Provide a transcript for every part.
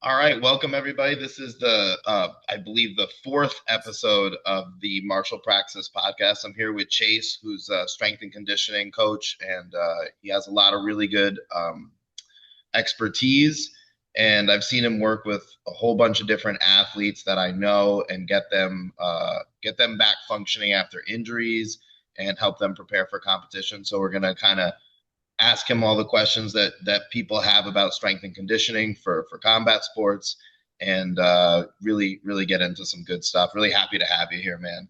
All right, welcome everybody. This is I believe, the fourth episode of the Martial Praxis Podcast. I'm here with Chase, who's a strength and conditioning coach, and he has a lot of really good expertise. And I've seen him work with a whole bunch of different athletes that I know and get them back functioning after injuries and help them prepare for competition. So we're gonna kind of ask him all the questions that people have about strength and conditioning for combat sports, and really get into some good stuff. Really happy to have you here, man.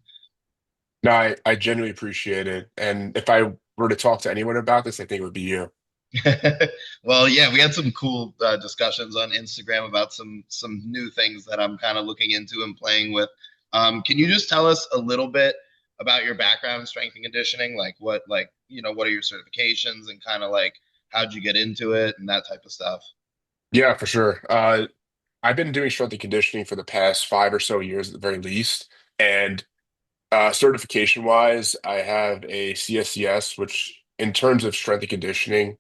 No, I genuinely appreciate it. And if I were to talk to anyone about this, I think it would be you. Well, yeah, we had some cool discussions on Instagram about some new things that I'm kind of looking into and playing with. Can you just tell us a little bit about your background in strength and conditioning? What are your certifications and kind of like how'd you get into it and that type of stuff? Yeah, for sure. I've been doing strength and conditioning for the past 5 or so years at the very least. And certification wise, I have a CSCS, which in terms of strength and conditioning,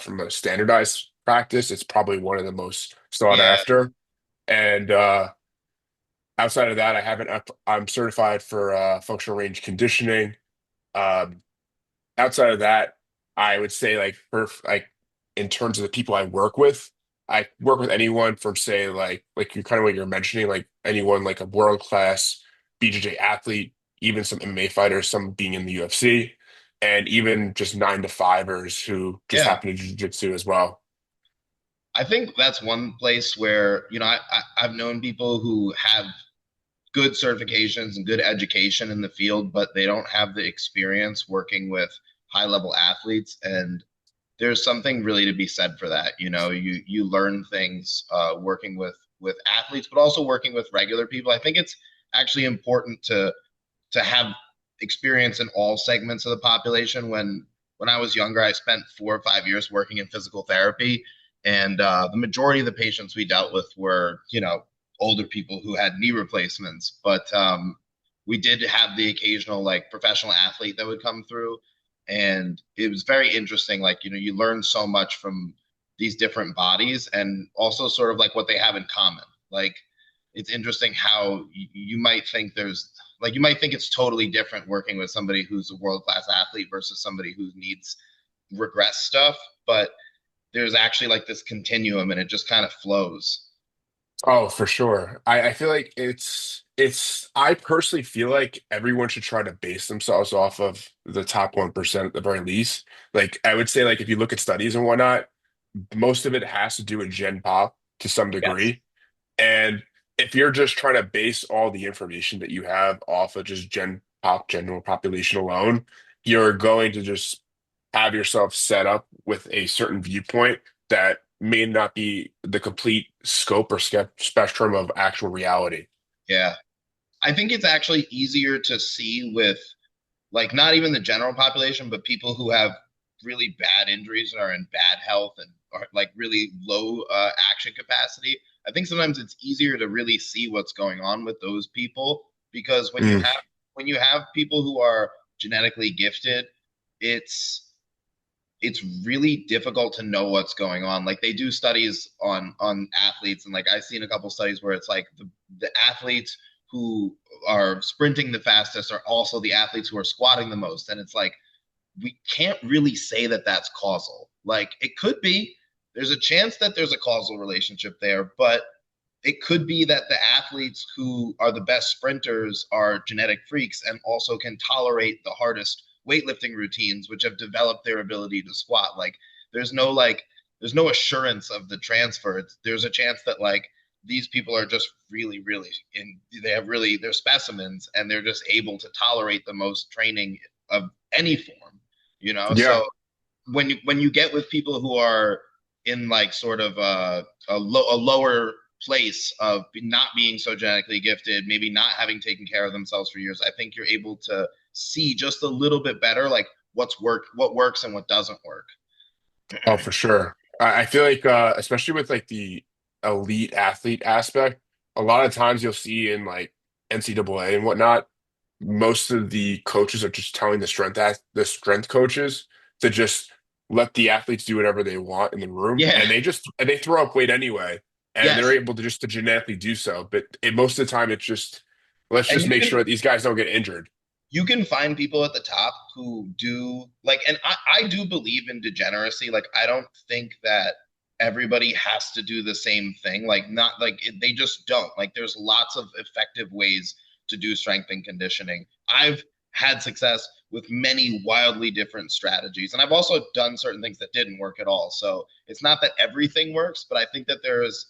from a standardized practice, it's probably one of the most sought Yeah, after. And outside of that, I'm certified for functional range conditioning. Um, Outside of that, I would say like in terms of the people I work with anyone from say like you kind of what you're mentioning, like anyone like a world class BJJ athlete, even some MMA fighters, some being in the UFC, and even just 9 to 5ers who just yeah. happen to do jiu-jitsu as well. I think that's one place where, I've known people who have good certifications and good education in the field, but they don't have the experience working with high level athletes. And there's something really to be said for that. You learn things working with athletes, but also working with regular people. I think it's actually important to have experience in all segments of the population. When I was younger, I spent 4 or 5 years working in physical therapy, and the majority of the patients we dealt with were, older people who had knee replacements. But we did have the occasional like professional athlete that would come through, and it was very interesting. Like, you learn so much from these different bodies, and also sort of like what they have in common. Like, it's interesting how you might think you might think it's totally different working with somebody who's a world class athlete versus somebody who needs regress stuff, but there's actually like this continuum and it just kind of flows. Oh, for sure. I feel like I personally feel like everyone should try to base themselves off of the top 1% at the very least. Like I would say like if you look at studies and whatnot, most of it has to do with Gen Pop to some Yes. degree. And if you're just trying to base all the information that you have off of just Gen Pop, general population alone, you're going to just have yourself set up with a certain viewpoint that may not be the complete scope or spectrum of actual reality. Yeah. I think it's actually easier to see with like not even the general population, but people who have really bad injuries and are in bad health and are like really low action capacity. I think sometimes it's easier to really see what's going on with those people, because Mm, when you have people who are genetically gifted, it's it's really difficult to know what's going on. Like, they do studies on athletes, and like I've seen a couple studies where it's like the athletes who are sprinting the fastest are also the athletes who are squatting the most, and it's like we can't really say that that's causal. Like, it could be. There's a chance that there's a causal relationship there, but it could be that the athletes who are the best sprinters are genetic freaks and also can tolerate the hardest weightlifting routines, which have developed their ability to squat. Like, there's no like there's no assurance of the transfer. There's a chance that like these people are just really in they have really they're specimens and they're just able to tolerate the most training of any form. yeah. So when you get with people who are in like sort of a lower place of not being so genetically gifted, maybe not having taken care of themselves for years, I think you're able to see just a little bit better like what works and what doesn't work. Oh, for sure. I feel like, especially with like the elite athlete aspect, a lot of times you'll see in like NCAA and whatnot, most of the coaches are just telling the strength coaches to just let the athletes do whatever they want in the room, Yeah, and they throw up weight anyway. and they're Yes. able to just to genetically do so. But most of the time, it's just let's And just make sure that these guys don't get injured. you can find people at the top who do like, and I do believe in degeneracy. Like, I don't think that everybody has to do the same thing. Like, not like they just don't. Like, there's lots of effective ways to do strength and conditioning. I've had success with many wildly different strategies, and I've also done certain things that didn't work at all. So it's not that everything works, but I think that there's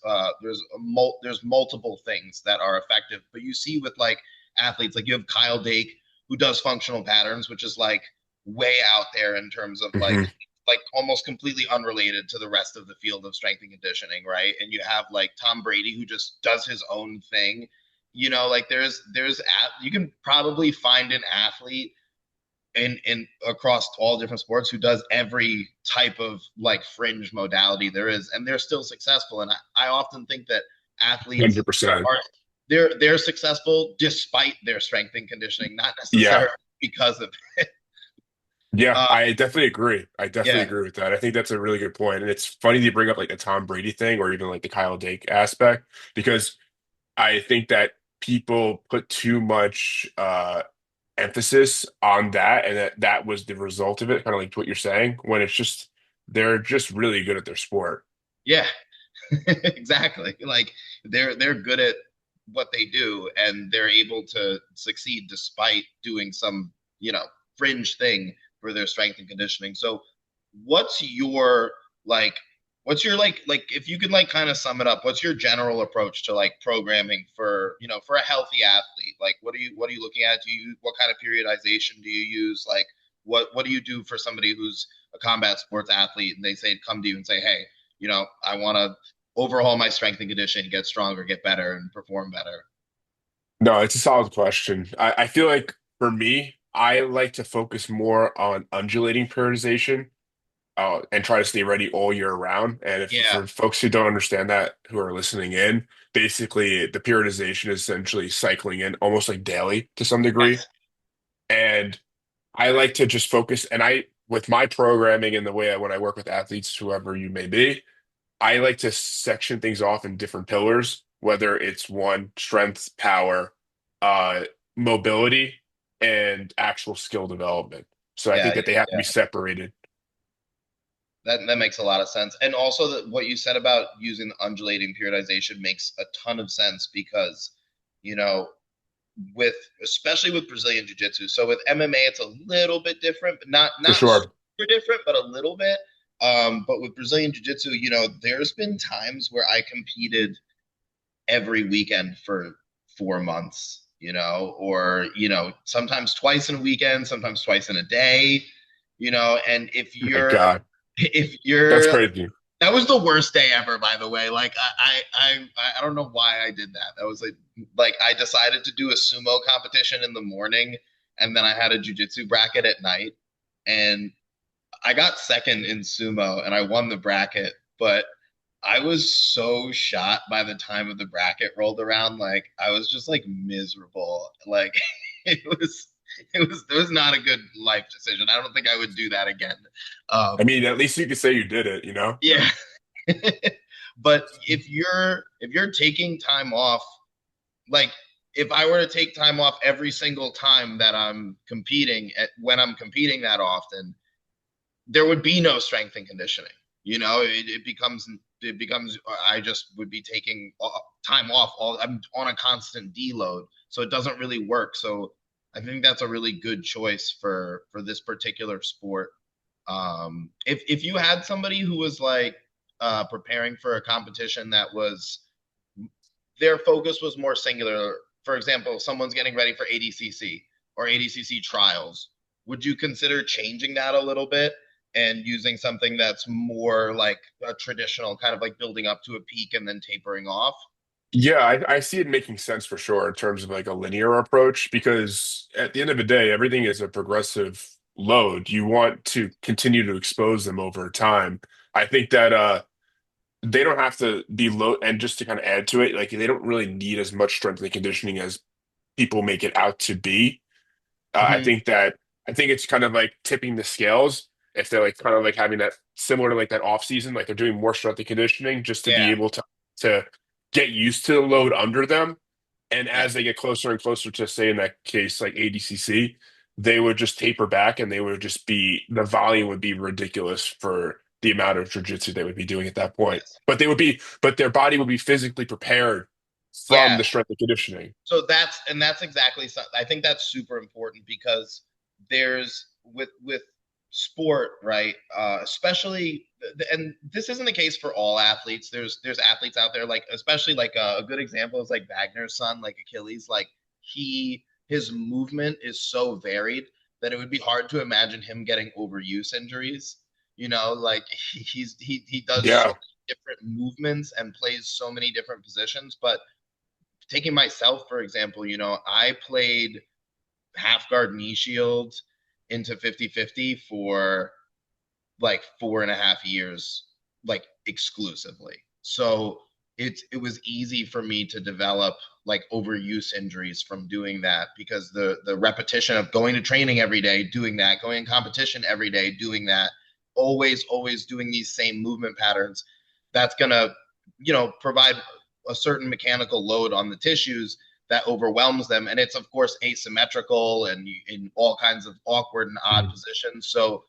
multiple things that are effective. But you see with like athletes, like you have Kyle Dake who does functional patterns, which is like way out there in terms of Hmm. like almost completely unrelated to the rest of the field of strength and conditioning, right? And you have like Tom Brady who just does his own thing. Like you can probably find an athlete in across all different sports who does every type of like fringe modality there is, and they're still successful. And I often think that athletes 100%. are they're successful despite their strength and conditioning, not Yeah. necessarily because of Yeah, uh I definitely agree. I definitely yeah. agree with that. I think that's a really good point. And it's funny to bring up like the Tom Brady thing or even like the Kyle Dake aspect because I think that people put too much emphasis on that and that was the result of it, kind of like what you're saying, when it's just they're just really good at their sport. Yeah. Exactly. Like they're good at what they do, and they're able to succeed despite doing some, fringe thing for their strength and conditioning. So what's your like what's your if you could like kind of sum it up, what's your general approach to like programming for, for a healthy athlete? Like what are you looking at? What kind of periodization do you use? Like what do you do for somebody who's a combat sports athlete and they say come to you and say, "Hey, I want to overhaul my strength and conditioning, get stronger, get better, and perform better." No, it's a solid question. I feel like for me, I like to focus more on undulating periodization and try to stay ready all year round. And if Yeah. for folks who don't understand that, who are listening in, basically the periodization is essentially cycling in almost like daily to some degree. Yes. And I like to just focus, and with my programming and the way when I work with athletes, whoever you may be, I like to section things off in different pillars, whether it's one, strength, power, uh, mobility, and actual skill development. So I Yeah. think that they have to Yeah. be separated. That makes a lot of sense. And also that what you said about using the undulating periodization makes a ton of sense because, you know, with especially with Brazilian Jiu-Jitsu. So with MMA, it's a little bit different, but not For not sure. super different, but a little bit. But with Brazilian Jiu-Jitsu, there's been times where I competed every weekend for 4 months, or sometimes twice in a weekend, sometimes twice in a day, and if My you're God, if that's you're crazy. that was the worst day ever, by the way. Like I don't know why I did that. That was like I decided to do a sumo competition in the morning, and then I had a jujitsu bracket at night, and I got second in sumo, and I won the bracket. But I was so shot by the time of the bracket rolled around. Like I was just like miserable. Like it was it was not a good life decision. I don't think I would do that again. I Um, mean, at least you could say you did it, you know? yeah. But if you're taking time off, like if I were to take time off every single time that I'm competing when I'm competing that often, there would be no strength and conditioning. It becomes I just would be taking time off. I'm on a constant deload, so it doesn't really work. So I think that's a really good choice for this particular sport. If you had somebody who was like preparing for a competition that was their focus was more singular, for example, someone's getting ready for ADCC or ADCC trials, would you consider changing that a little bit and using something that's more like a traditional kind of like building up to a peak and then tapering off? Yeah, I see it making sense for sure in terms of like a linear approach because at the end of the day, everything is a progressive load. You want to continue to expose them over time. I think that they don't have to be low and just to kind of add to it, like they don't really need as much strength and conditioning as people make it out to be. I Mm-hmm. think that I think it's kind of like tipping the scales if they're like kind of like having that similar to like that off season, like they're doing more strength and conditioning just to be Yeah. able to to get used to the load under them. And Yeah. as they get closer and closer to, say, in that case, like ADCC, they would just taper back and they would just be, the volume would be ridiculous for the amount of jujitsu they would be doing at that point. Yes. But their body would be physically prepared from Yeah. the strength and conditioning. So that's exactly I think that's super important because there's with sport, right? Especially, and this isn't the case for all athletes. There's athletes out there like, especially like a good example is like Wagner's son, like Achilles. Like his movement is so varied that it would be hard to imagine him getting overuse injuries. Like he does so Yeah. many different movements and plays so many different positions, but taking myself, for example, I played half guard knee shield into 50-50 for like 4.5 years, like exclusively. So it was easy for me to develop like overuse injuries from doing that because the repetition of going to training every day, doing that, going in competition every day, doing that, always doing these same movement patterns, that's gonna, provide a certain mechanical load on the tissues that overwhelms them. And it's of course asymmetrical and in all kinds of awkward and odd Mhm. positions. So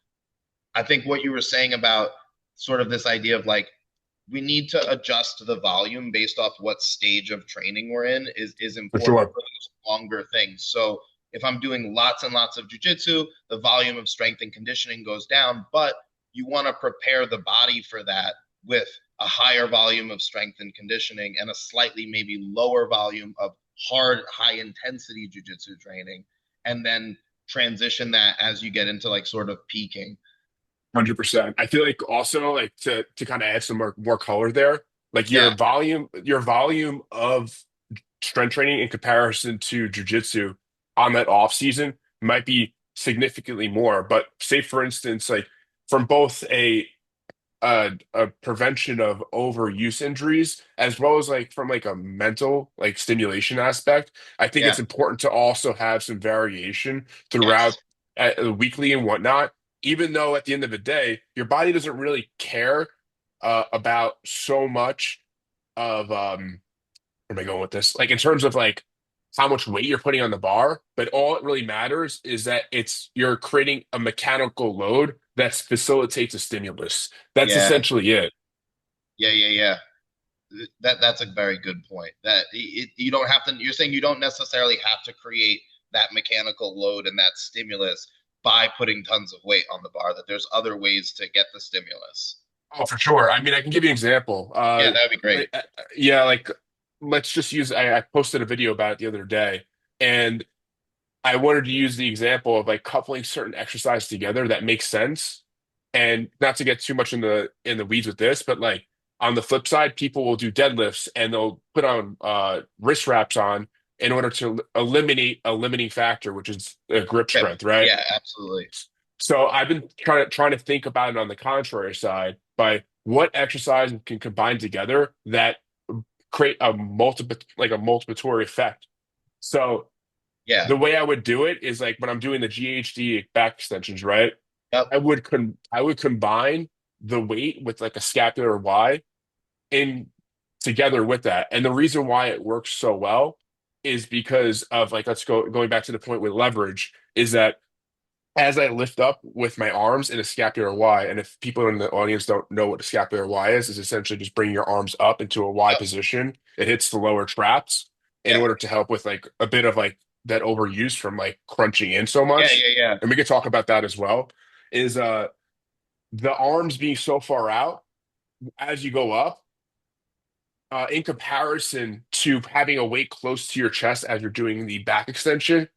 I think what you were saying about sort of this idea of like we need to adjust the volume based off what stage of training we're in is For important sure. for those longer things. So if I'm doing lots and lots of jujitsu, the volume of strength and conditioning goes down, but you want to prepare the body for that with a higher volume of strength and conditioning and a slightly maybe lower volume of hard, high intensity jujitsu training, and then transition that as you get into like sort of peaking. 100%. I feel like also like to kind of add some more color there, like Yeah, your volume of strength training in comparison to jujitsu on that off season might be significantly more. But say for instance, like from both a prevention of overuse injuries as well as like from like a mental like stimulation aspect, I think yeah, it's important to also have some variation throughout yes, weekly and whatnot, even though at the end of the day your body doesn't really care about so much of where am I going with this? Like in terms of like how much weight you're putting on the bar, but all it really matters is that you're creating a mechanical load that facilitates a stimulus. That's yeah, essentially it. yeah. That's a very good point. That you don't have to. You're saying you don't necessarily have to create that mechanical load and that stimulus by putting tons of weight on the bar. That there's other ways to get the stimulus. Oh, for sure. I mean, I can give you an example. Yeah, that would be great. Yeah, like let's just use. I posted a video about it the other day, and I wanted to use the example of like coupling certain exercises together that makes sense. And not to get too much in the weeds with this, but like on the flip side, people will do deadlifts and they'll put on wrist wraps on in order to eliminate a limiting factor, which is grip Yeah, strength, right? yeah, absolutely. So I've been trying to think about it on the contrary side by what exercise can combine together that create a multiplicatory effect. So Yeah, the way I would do it is like when I'm doing the GHD back extensions, right? yep, I would combine the weight with like a scapular Y in together with that. And the reason why it works so well is because of like going back to the point with leverage is that as I lift up with my arms in a scapular Y, and if people in the audience don't know what a scapular Y is essentially just bringing your arms up into a Y yep, position. It hits the lower traps in yeah, order to help with like a bit of like that overuse from like crunching in so yeah, much. yeah, yeah, And we could talk about that as well. Is the arms being so far out as you go up, in comparison to having a weight close to your chest as you're doing the back extension, yes,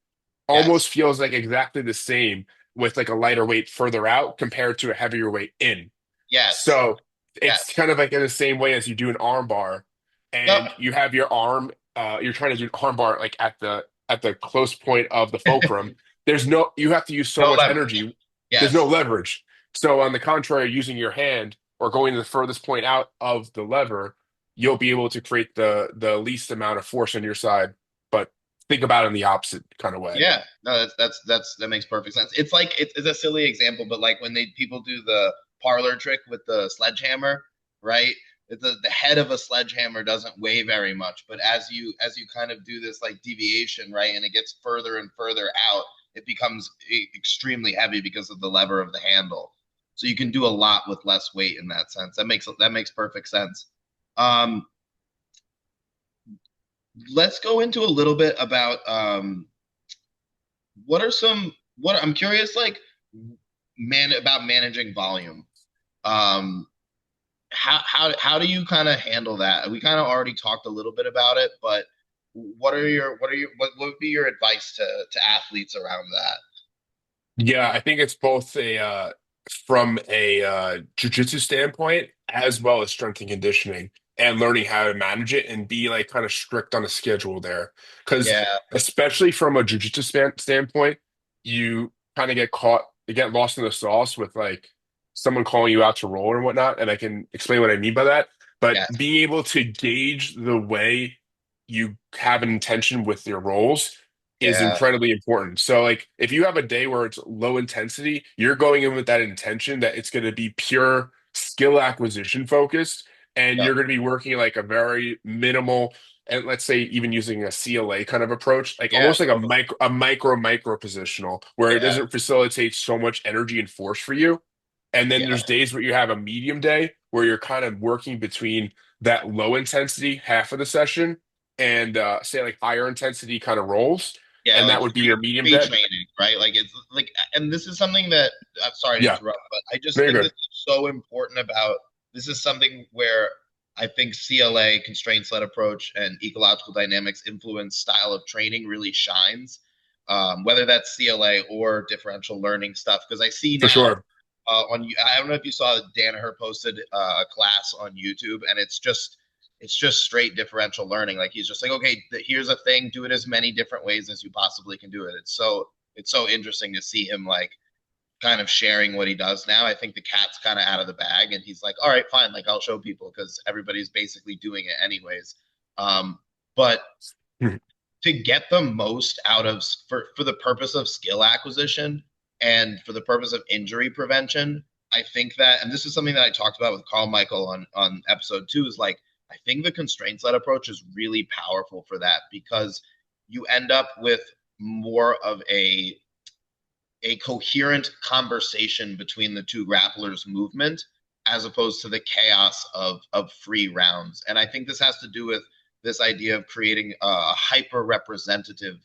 almost feels like exactly the same with like a lighter weight further out compared to a heavier weight in. yes, So it's yes, kind of like in the same way as you do an arm bar yep. and you have your arm, you're trying to do an arm bar like at the close point of the fulcrum. You have to use so No much leverage. energy. There's no Yes, leverage. So on the contrary, using your hand or going to the furthest point out of the lever, you'll be able to create the least amount of force on your side. But think about it in the opposite kind of way. yeah. No, that makes perfect sense. It's like it's a silly example, but like when they people do the parlor trick with the sledgehammer, right? the head of a sledgehammer doesn't weigh very much, but as you kind of do this like deviation, right, and it gets further and further out, it becomes extremely heavy because of the lever of the handle. So you can do a lot with less weight in that sense. That makes perfect sense. Um, let's go into a little bit about what are some what I'm curious like man about managing volume. Um, how do you kind of handle that? We kind of already talked a little bit about it, but what would be your advice to athletes around that? Yeah, I think it's both a from a jujitsu standpoint as well as strength and conditioning and learning how to manage it and be like kind of strict on a schedule there. Because Yeah, especially from a standpoint, you kind of get caught, you get lost in the sauce with like someone calling you out to roll or whatnot. And I can explain what I mean by that. But yeah, being able to gauge the way you have an intention with your rolls is yeah, incredibly important. So like if you have a day where it's low intensity, you're going in with that intention that it's going to be pure skill acquisition focused and yeah, you're going to be working like a very minimal and let's say even using a CLA kind of approach, like yeah, almost like totally. a micro positional where it Yeah, doesn't facilitate so much energy and force for you. And then yeah, there's days where you have a medium day where you're kind of working between that low intensity half of the session and say like higher intensity kind of rolls yeah. and Like that would be your medium day. training, right? Like it's like, and this is something that I'm sorry to Yeah, interrupt, but I just very think this good is so important about. This is something where I think CLA, constraints-led approach, and ecological dynamics influence style of training really shines. Whether that's CLA or differential learning stuff, because I see for now sure, I don't know if you saw Danaher posted a class on YouTube, and it's just straight differential learning. Like he's just like, okay, here's a thing, do it as many different ways as you possibly can do it. It's so interesting to see him like kind of sharing what he does now. I think the cat's kind of out of the bag, and he's like, all right, fine, like I'll show people because everybody's basically doing it anyways. But to get the most out of for the purpose of skill acquisition and for the purpose of injury prevention, I think that, and this is something that I talked about with Carl Michael on episode 2, is like I think the constraints led approach is really powerful for that because you end up with more of a coherent conversation between the two grapplers' movement as opposed to the chaos of free rounds. And I think this has to do with this idea of creating a hyper representative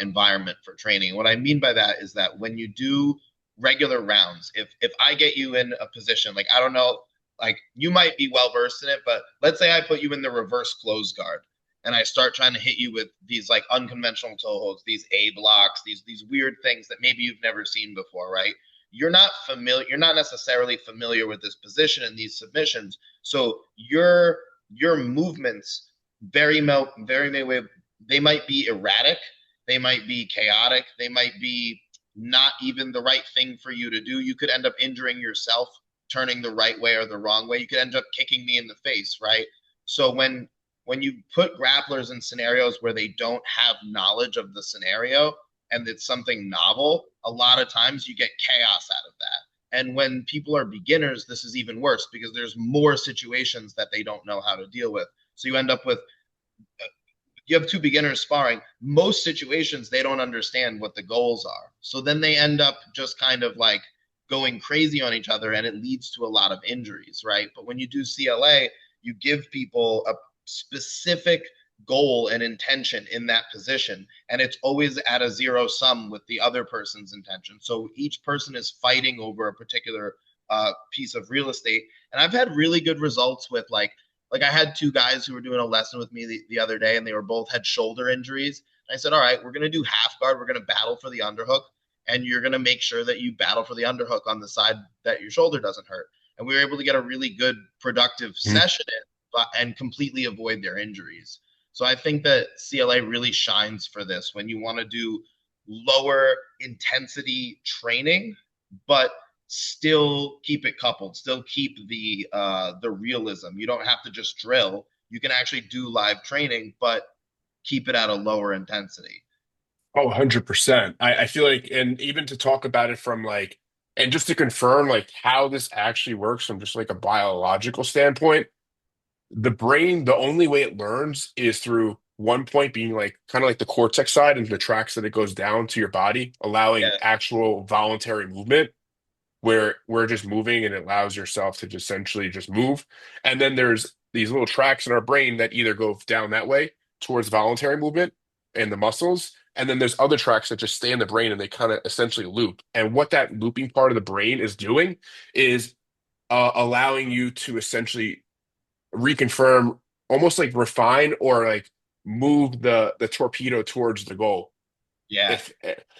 environment for training. What I mean by that is that when you do regular rounds, if I get you in a position like I don't know, like you might be well versed in it, but let's say I put you in the reverse close guard and I start trying to hit you with these like unconventional toe holds, these A blocks, these weird things that maybe you've never seen before, right? You're not necessarily familiar with this position and these submissions. So your movements they might be erratic, they might be chaotic, they might be not even the right thing for you to do. You could end up injuring yourself turning the right way or the wrong way. You could end up kicking me in the face, right? So when you put grapplers in scenarios where they don't have knowledge of the scenario and it's something novel, a lot of times you get chaos out of that. And when people are beginners, this is even worse because there's more situations that they don't know how to deal with. So you end up with you have two beginners sparring. Most situations they don't understand what the goals are. So then they end up just kind of like going crazy on each other and it leads to a lot of injuries, right? But when you do CLA, you give people a specific goal and intention in that position and it's always at a zero sum with the other person's intention, so each person is fighting over a particular piece of real estate. And I've had really good results with like I had two guys who were doing a lesson with me the other day and they were both had shoulder injuries. And I said, all right, we're going to do half guard, we're going to battle for the underhook, and you're going to make sure that you battle for the underhook on the side that your shoulder doesn't hurt. And we were able to get a really good productive Mhm. session in and completely avoid their injuries. So I think that CLA really shines for this when you want to do lower intensity training, but still keep it coupled, still keep the realism. You don't have to just drill. You can actually do live training, but keep it at a lower intensity. Oh, 100%. I feel like, and even to talk about it from like, and just to confirm like how this actually works from just like a biological standpoint, the brain, the only way it learns is through one point being like kind of like the cortex side and the tracks that it goes down to your body, allowing Yeah, actual voluntary movement where we're just moving and it allows yourself to just essentially just move. And then there's these little tracks in our brain that either go down that way towards voluntary movement and the muscles. And then there's other tracks that just stay in the brain and they kind of essentially loop. And what that looping part of the brain is doing is allowing you to essentially reconfirm, almost like refine or like move the torpedo towards the goal. yeah, If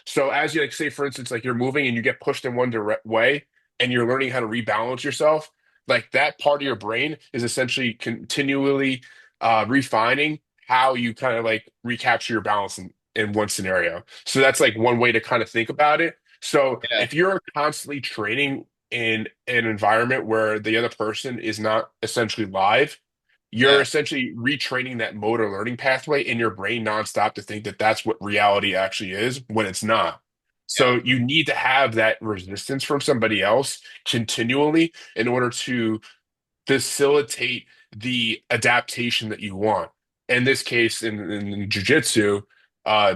so, as you like say, for instance, like you're moving and you get pushed in one direct way, and you're learning how to rebalance yourself, like that part of your brain is essentially continually refining how you kind of like recapture your balance in one scenario. So that's like one way to kind of think about it. So yeah, if you're constantly training in an environment where the other person is not essentially live, you're yeah, essentially retraining that motor learning pathway in your brain nonstop to think that that's what reality actually is when it's not. yeah. So you need to have that resistance from somebody else continually in order to facilitate the adaptation that you want. In this case, in jiu-jitsu,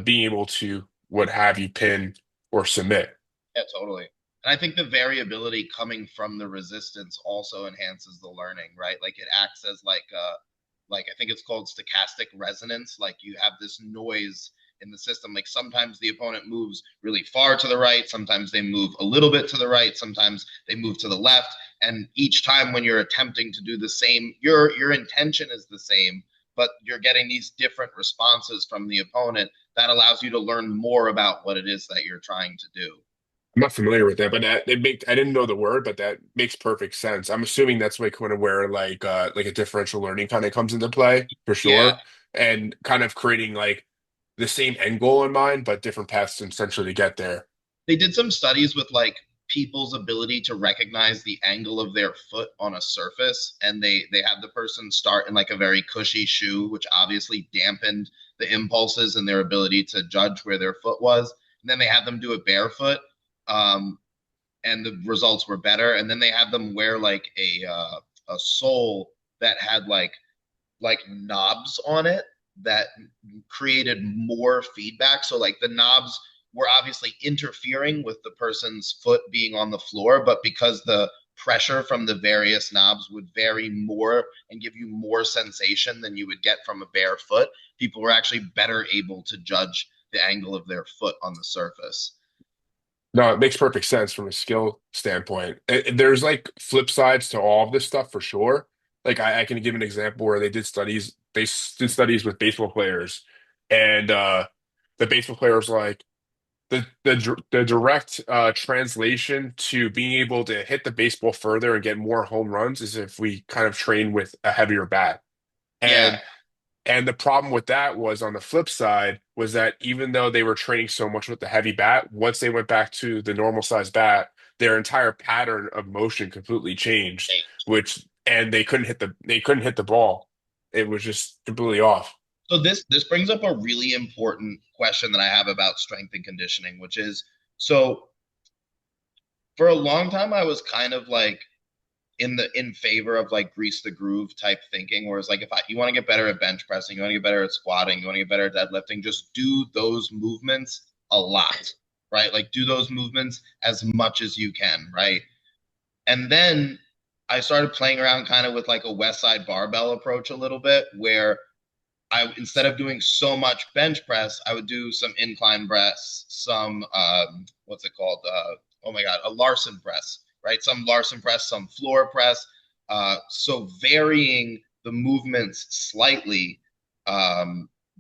being able to what have you pin or submit. Yeah, totally. And I think the variability coming from the resistance also enhances the learning, right? Like it acts as like I think it's called stochastic resonance. Like you have this noise in the system. Like sometimes the opponent moves really far to the right, sometimes they move a little bit to the right, sometimes they move to the left. And each time when you're attempting to do the same, your intention is the same, but you're getting these different responses from the opponent that allows you to learn more about what it is that you're trying to do. I'm not familiar with that, but I didn't know the word, but that makes perfect sense. I'm assuming that's like kind of where like a differential learning kind of comes into play for Yeah, sure. And kind of creating like the same end goal in mind, but different paths essentially to get there. they did some studies with like people's ability to recognize the angle of their foot on a surface, and they have the person start in like a very cushy shoe, which obviously dampened the impulses and their ability to judge where their foot was. And then they had them do it barefoot, um, and the results were better. And then they had them wear like a sole that had like knobs on it that created more feedback. So like the knobs were obviously interfering with the person's foot being on the floor, but because the pressure from the various knobs would vary more and give you more sensation than you would get from a bare foot, people were actually better able to judge the angle of their foot on the surface. No, it makes perfect sense from a skill standpoint. There's like flip sides to all of this stuff for sure. Like I can give an example where they did studies with baseball players, and the baseball players like the direct translation to being able to hit the baseball further and get more home runs is if we kind of train with a heavier bat. Yeah, And the problem with that was on the flip side was that even though they were training so much with the heavy bat, once they went back to the normal size bat, their entire pattern of motion completely changed, which and they couldn't hit the ball. It was just completely off. so this brings up a really important question that I have about strength and conditioning, which is so for a long time I was kind of like in favor of like grease the groove type thinking, whereas like if you want to get better at bench pressing, you want to get better at squatting, you want to get better at deadlifting, just do those movements a lot, right? Like do those movements as much as you can, right? And then I started playing around kind of with like a West Side barbell approach a little bit, where I instead of doing so much bench press, I would do some incline press, some what's it called? Oh my god, a Larson press, right? Some Larson press, some floor press. So varying the movements slightly.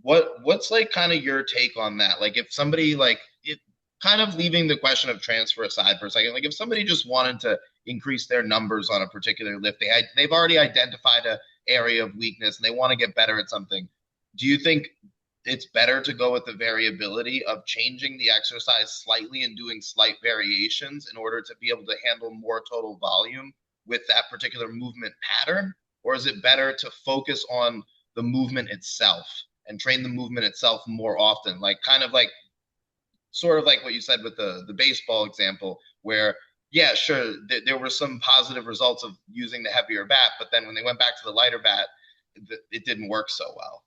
What's like kind of your take on that? Like if somebody like it, kind of leaving the question of transfer aside for a second, like if somebody just wanted to increase their numbers on a particular lift, they've already identified a area of weakness and they want to get better at something. Do you think it's better to go with the variability of changing the exercise slightly and doing slight variations in order to be able to handle more total volume with that particular movement pattern? Or is it better to focus on the movement itself and train the movement itself more often? Like kind of like sort of like what you said with the baseball example, where yeah, sure, there were some positive results of using the heavier bat, but then when they went back to the lighter bat, it didn't work so well.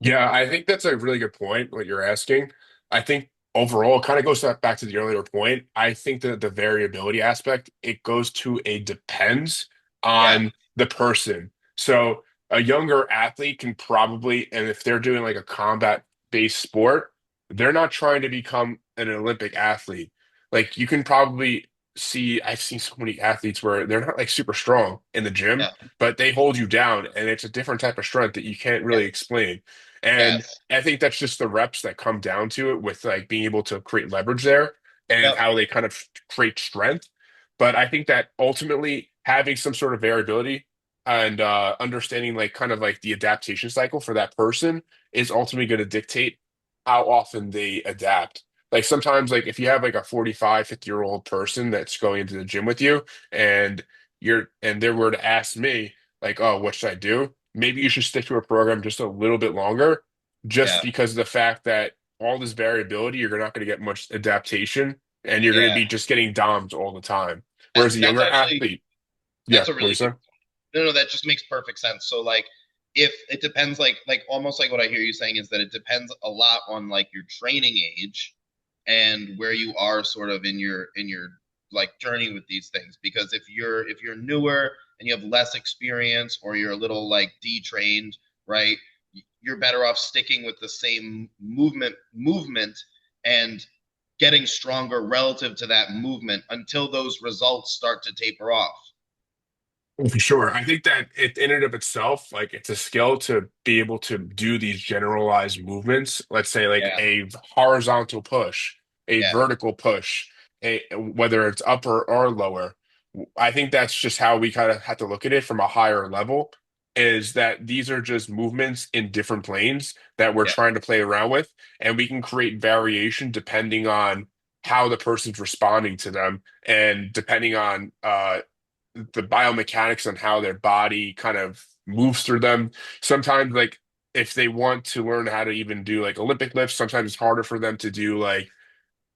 Yeah, I think that's a really good point, what you're asking. I think overall, it kind of goes back to the earlier point. I think that the variability aspect, it goes to a depends Yeah, on the person. So a younger athlete can probably, and if they're doing like a combat-based sport, they're not trying to become an Olympic athlete. Like you can probably see, I've seen so many athletes where they're not like super strong in the gym, yeah, but they hold you down, and it's a different type of strength that you can't yeah, really explain. And yes, I think that's just the reps that come down to it with like being able to create leverage there and yep, how they kind of create strength. But I think that ultimately having some sort of variability and understanding like kind of like the adaptation cycle for that person is ultimately going to dictate how often they adapt. Like sometimes like if you have like a 45, 50-year-old person that's going into the gym with you and they were to ask me like, oh, what should I do? Maybe you should stick to a program just a little bit longer, just yeah, because of the fact that all this variability, you're not going to get much adaptation and you're going to yeah. be just getting domed all the time. That, Whereas a that's younger actually athlete, yeah, that's a what are you really good. saying? No, no, that just makes perfect sense. So like if it depends like almost like what I hear you saying is that it depends a lot on like your training age and where you are sort of in your like journey with these things. Because if you're newer and you have less experience or you're a little like detrained, right? You're better off sticking with the same movement and getting stronger relative to that movement until those results start to taper off. For sure. I think that it in and of itself, like it's a skill to be able to do these generalized movements. Let's say like Yeah, a horizontal push, a yeah, vertical push, whether it's upper or lower. I think that's just how we kind of have to look at it from a higher level, is that these are just movements in different planes that we're yeah. trying to play around with, and we can create variation depending on how the person's responding to them and depending on the biomechanics on how their body kind of moves through them. Sometimes, like if they want to learn how to even do like Olympic lifts, sometimes it's harder for them to do like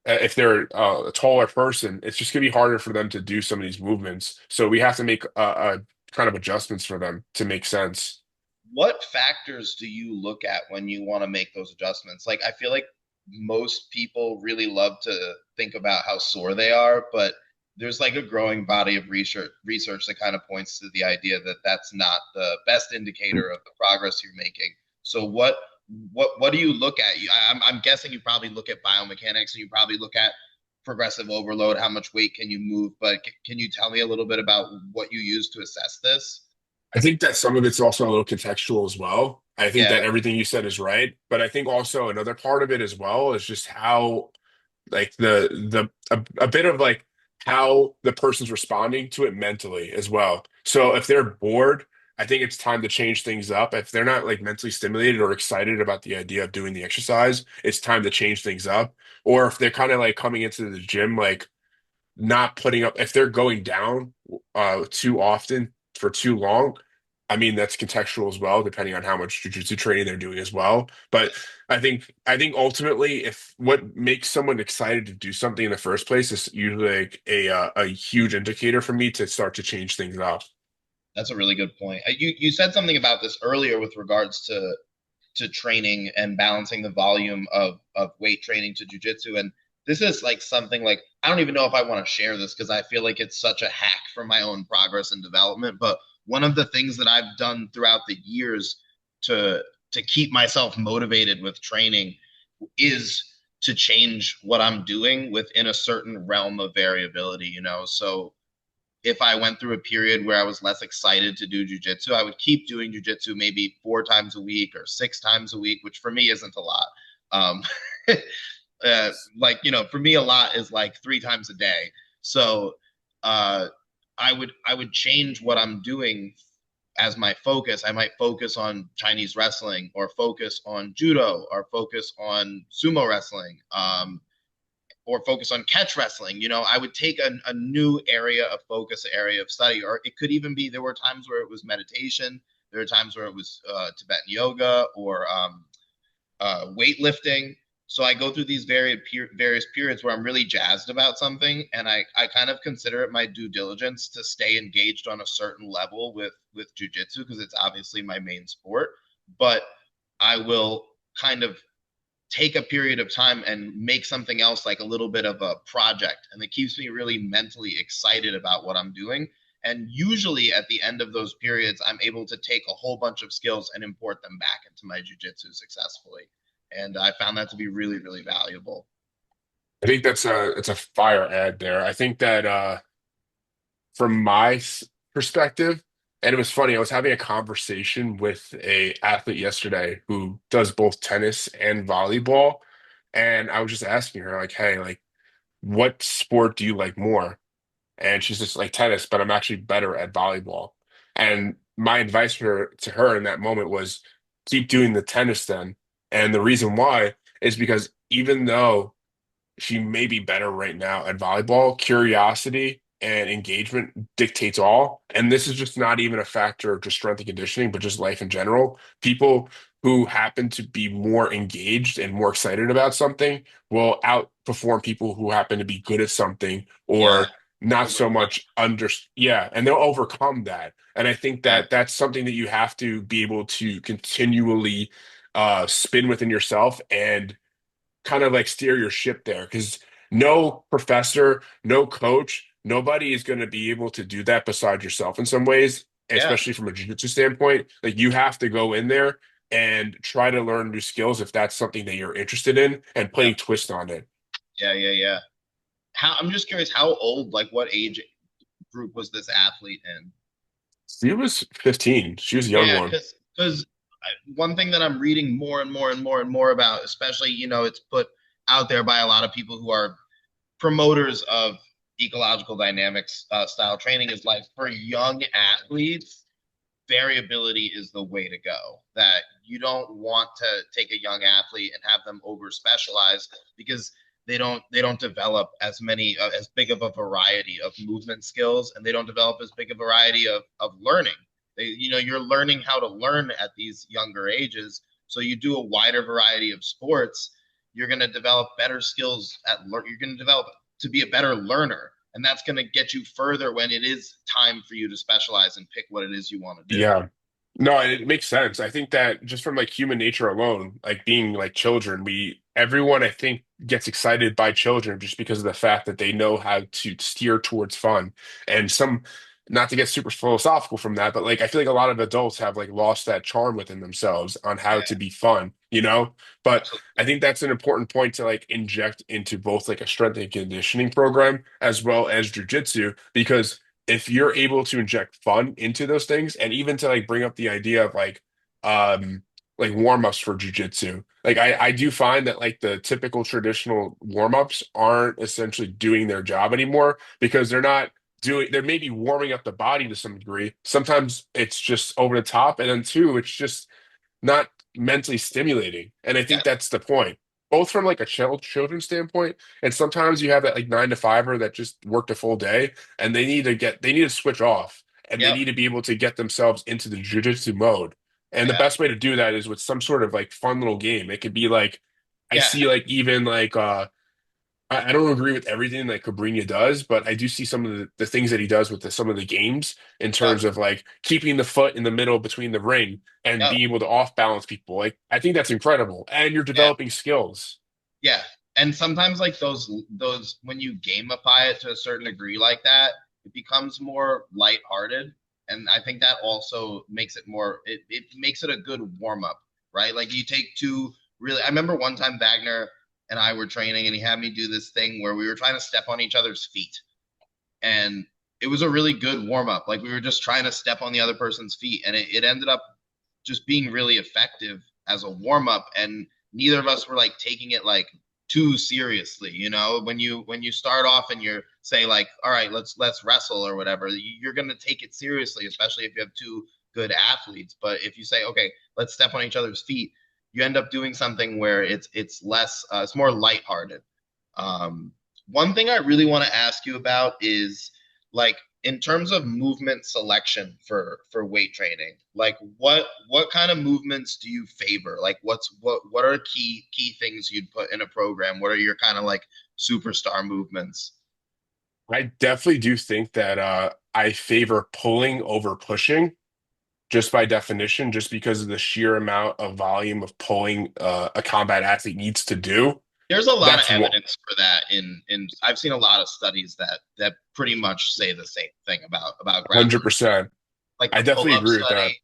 if they're a taller person, it's just gonna be harder for them to do some of these movements. So we have to make a kind of adjustments for them to make sense. What factors do you look at when you want to make those adjustments? Like, I feel like most people really love to think about how sore they are, but there's like a growing body of research that kind of points to the idea that that's not the best indicator of the progress you're making. So what do you look at? I'm guessing you probably look at biomechanics and you probably look at progressive overload, how much weight can you move, but can you tell me a little bit about what you use to assess this? I think that some of it's also a little contextual as well. I think Yeah, that everything you said is right, but I think also another part of it as well is just how like a bit of like how the person's responding to it mentally as well. So if they're bored, I think it's time to change things up. If they're not like mentally stimulated or excited about the idea of doing the exercise, it's time to change things up. Or if they're kind of like coming into the gym like not putting up, if they're going down too often for too long, I mean that's contextual as well, depending on how much jujitsu training they're doing as well. But I think ultimately, if what makes someone excited to do something in the first place is usually like a huge indicator for me to start to change things up. that's a really good point. You said something about this earlier with regards to training and balancing the volume of weight training to jujitsu. And this is like something like I don't even know if I want to share this because I feel like it's such a hack for my own progress and development. But one of the things that I've done throughout the years to to keep myself motivated with training is to change what I'm doing within a certain realm of variability, you know. So if I went through a period where I was less excited to do jujitsu, I would keep doing jujitsu maybe 4 times a week or 6 times a week, which for me isn't a lot. Um, like for me, a lot is like 3 times a day. So uh, I would change what I'm doing as my focus. I might focus on Chinese wrestling or focus on judo or focus on sumo wrestling. Or focus on catch wrestling. I would take a new area of focus, area of study, or it could even be there were times where it was meditation. There were times where it was Tibetan yoga or weightlifting. So I go through these various periods where I'm really jazzed about something, and I kind of consider it my due diligence to stay engaged on a certain level with jujitsu because it's obviously my main sport. But I will kind of take a period of time and make something else like a little bit of a project. And it keeps me really mentally excited about what I'm doing. And usually at the end of those periods, I'm able to take a whole bunch of skills and import them back into my jujitsu successfully. And I found that to be really, really valuable. I think that's a it's a fire ad there. I think that from my perspective, and it was funny, I was having a conversation with a athlete yesterday who does both tennis and volleyball, and I was just asking her like, "Hey, like what sport do you like more?" And she's just like tennis, but I'm actually better at volleyball. And my advice to her in that moment was keep doing the tennis then. And the reason why is because even though she may be better right now at volleyball, curiosity and engagement dictates all. And this is just not even a factor of just strength and conditioning, but just life in general. People who happen to be more engaged and more excited about something will outperform people who happen to be good at something Yeah. or not so Overcome. much yeah, and they'll overcome that. And I think Yeah. that that's something that you have to be able to continually spin within yourself and kind of like steer your ship there because no professor, no coach, nobody is going to be able to do that besides yourself in some ways, Yeah. especially from a jiu-jitsu standpoint. Like you have to go in there and try to learn new skills if that's something that you're interested in and Yep. putting twist on it. Yeah. Yeah. Yeah. I'm just curious, how old, like what age group was this athlete in? She was 15. She was a young Yeah, one. because one thing that I'm reading more and more and more and more about, especially, it's put out there by a lot of people who are promoters of ecological dynamics style training, is like for young athletes, variability is the way to go. That you don't want to take a young athlete and have them over specialize because they don't develop as big of a variety of movement skills, and they don't develop as big a variety of learning. You're learning how to learn at these younger ages, so you do a wider variety of sports, you're going to develop better skills you're going to develop to be a better learner, and that's going to get you further when it is time for you to specialize and pick what it is you want to do. Yeah. No, it makes sense. I think that just from like human nature alone, like being like children, everyone I think gets excited by children just because of the fact that they know how to steer towards fun. And not to get super philosophical from that, but like I feel like a lot of adults have like lost that charm within themselves on how to Yeah, be fun, you know? But I absolutely. think that's an important point to like inject into both like a strength and conditioning program as well as jujitsu because if you're able to inject fun into those things and even to like bring up the idea of um like warm-ups for jujitsu. Like I do find that like the typical traditional warm-ups aren't essentially doing their job anymore because they're maybe warming up the body to some degree. Sometimes it's just over the top, and then two, it's just not mentally stimulating. And I Yeah, think that's the point, both from like a children's standpoint, and sometimes you have that like 9 to 5er that just worked a full day, and they need to switch off, and they yep, need to be able to get themselves into the jujitsu mode. And the yeah, best way to do that is with some sort of like fun little game. It could be like I yeah, see like even like I don't agree with everything that Cabrini does, but I do see some of the things that he does with some of the games in yep, terms of like keeping the foot in the middle between the ring and yep, being able to off balance people. Like I think that's incredible. And you're yeah, developing skills. yeah. And sometimes like those when you gamify it to a certain degree like that, it becomes more lighthearted. And I think that also makes it it makes it a good warm up, right? Like you take two really, I remember one time Wagner and I were training and he had me do this thing where we were trying to step on each other's feet. And it was a really good warm up. Like we were just trying to step on the other person's feet, and it ended up just being really effective as a warm up. And neither of us were like taking it like too seriously. When you start off and you're say like, all right, let's wrestle or whatever, you're gonna take it seriously, especially if you have two good athletes. But if you say, okay, let's step on each other's feet, you end up doing something where it's less, it's more lighthearted. Um, One thing I really want to ask you about is like in terms of movement selection for weight training, like what kind of movements do you favor? Like what are key things you'd put in a program? What are your kind of like superstar movements? I definitely do think that I favor pulling over pushing just by definition, just because of the sheer amount of volume of pulling a combat athlete needs to do. There's a lot of That's evidence for that in I've seen a lot of studies that pretty much say the same thing about grappling. 100%. Like I the definitely pull-up agree with that. study,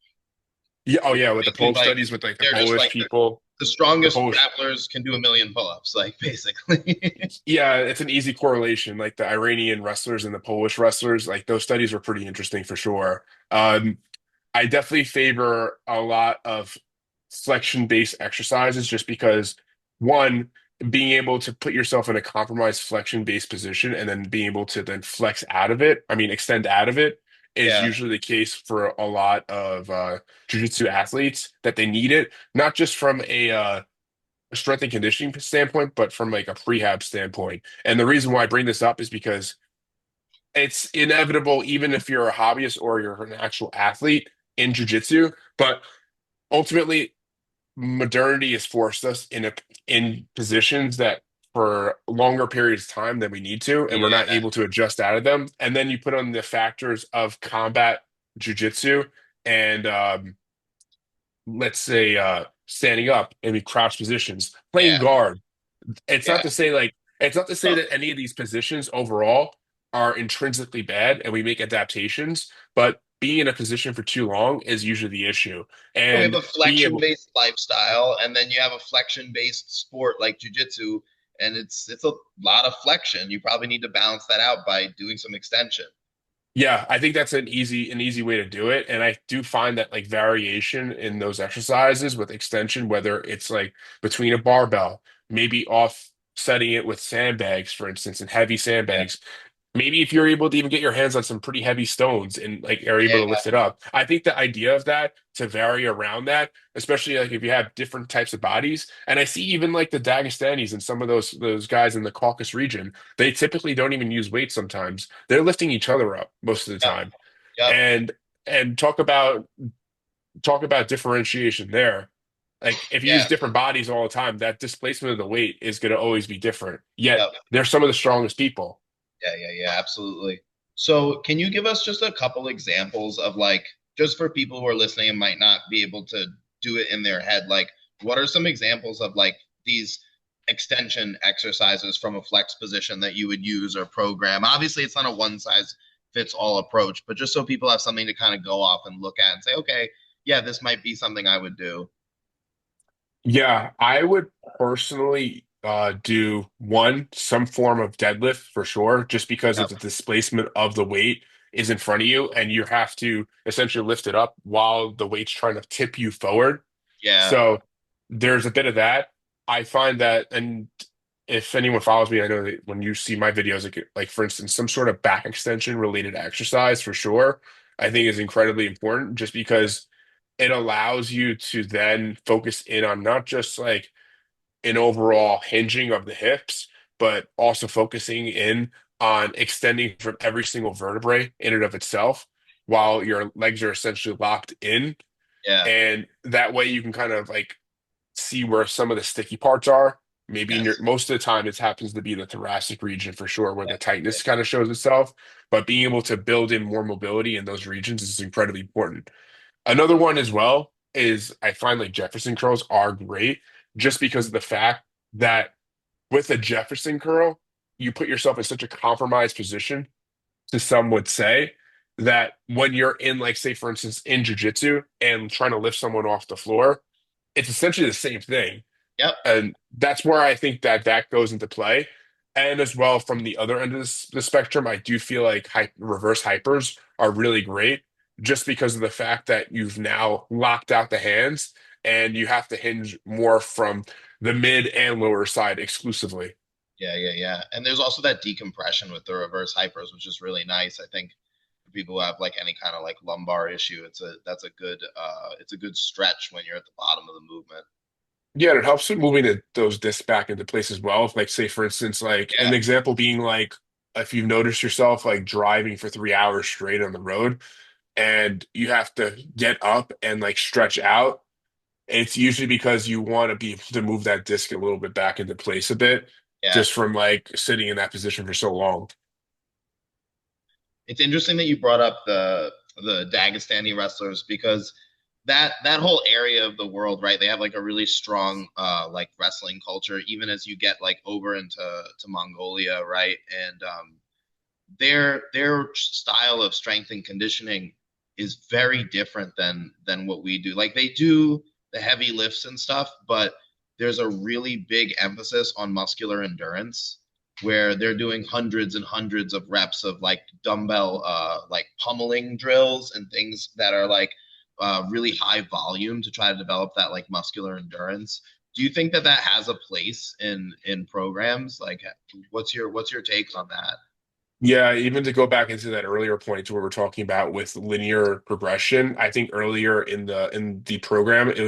Yeah, oh where yeah, with the basically pull like studies with like the they're just Polish like people, the the strongest Polish grapplers can do a million pull-ups, like basically. yeah, it's an easy correlation. Like the Iranian wrestlers and the Polish wrestlers, like those studies were pretty interesting for sure. I definitely favor a lot of flexion-based exercises just because one, being able to put yourself in a compromised flexion-based position and then being able to then flex out of it, I mean extend out of it, is Yeah, usually the case for a lot of jiu-jitsu athletes that they need it, not just from a strength and conditioning standpoint, but from like a prehab standpoint. And the reason why I bring this up is because it's inevitable, even if you're a hobbyist or you're an actual athlete in jiu-jitsu. But ultimately, modernity has forced us in positions that for longer periods of time than we need to, and we're not yeah, able to adjust out of them. And then you put on the factors of combat jiu-jitsu and let's say standing up in crouch positions, playing yeah, guard. It's not yeah. to say like it's not to say Oh, that any of these positions overall are intrinsically bad and we make adaptations, but being in a position for too long is usually the issue. we have And a being able, flexion-based lifestyle, and then you have a flexion-based sport like jujitsu, and it's a lot of flexion. You probably need to balance that out by doing some extension. yeah, I think that's an easy way to do it. And I do find that like variation in those exercises with extension, whether it's like between a barbell, maybe offsetting it with sandbags, for instance, and heavy Yeah, sandbags. Maybe if you're able to even get your hands on some pretty heavy stones and like are able to yeah, lift it up. I think the idea of that to vary around that, especially like if you have different types of bodies, and I see even like the Dagestanis and some of those guys in the Caucasus region, they typically don't even use weights sometimes. They're lifting each other up most of the yep, time. yep, And and talk about differentiation there. Like if you use yeah, different bodies all the time, that displacement of the weight is going to always be different. Yet yep. they're some of the strongest people. Yeah, absolutely. So, can you give us just a couple examples of like, just for people who are listening and might not be able to do it in their head, like, what are some examples of like these extension exercises from a flex position that you would use or program? Obviously, it's not a one size fits all approach, but just so people have something to kind of go off and look at and say, okay, yeah, this might be something I would do. Yeah, I would personally do one, some form of deadlift for sure, just because of Yep. the displacement of the weight is in front of you, and you have to essentially lift it up while the weight's trying to tip you forward. Yeah. So there's a bit of that. I find that, and if anyone follows me, I know that when you see my videos, like for instance, some sort of back extension related exercise for sure, I think is incredibly important just because it allows you to then focus in on not just like an overall hinging of the hips, but also focusing in on extending from every single vertebrae in and of itself while your legs are essentially locked in. Yeah. And that way you can kind of like see where some of the sticky parts are. Maybe in your Yes. most of the time, it happens to be the thoracic region for sure, where Yeah. the tightness kind of shows itself. But being able to build in more mobility in those regions is incredibly important. Another one as well is I find like Jefferson curls are great just because of the fact that with a Jefferson curl, you put yourself in such a compromised position, to some would say, that when you're in, like, say, for instance, in jiu-jitsu and trying to lift someone off the floor, it's essentially the same thing. Yep. And that's where I think that that goes into play. And as well, from the other end of the spectrum, I do feel like reverse hypers are really great just because of the fact that you've now locked out the hands and you have to hinge more from the mid and lower side exclusively. Yeah. And there's also that decompression with the reverse hypers, which is really nice. I think for people who have like any kind of like lumbar issue, it's a good stretch when you're at the bottom of the movement. Yeah, and it helps with moving those discs back into place as well. Like, say, for instance, like an Yeah. example being like if you've noticed yourself like driving for 3 hours straight on the road and you have to get up and like stretch out, it's usually because you want to be able to move that disc a little bit back into place a bit, Yeah. just from like sitting in that position for so long. It's interesting that you brought up the Dagestani wrestlers because that whole area of the world, right? They have like a really strong like wrestling culture, even as you get like over into Mongolia, right? And their style of strength and conditioning is very different than what we do. Like they do the heavy lifts and stuff, but there's a really big emphasis on muscular endurance where they're doing hundreds and hundreds of reps of like dumbbell like pummeling drills and things that are like really high volume to try to develop that like muscular endurance. Do you think that that has a place in programs? Like, what's your take on that? Yeah, even to go back into that earlier point to where we're talking about with linear progression, I think earlier in the program uh it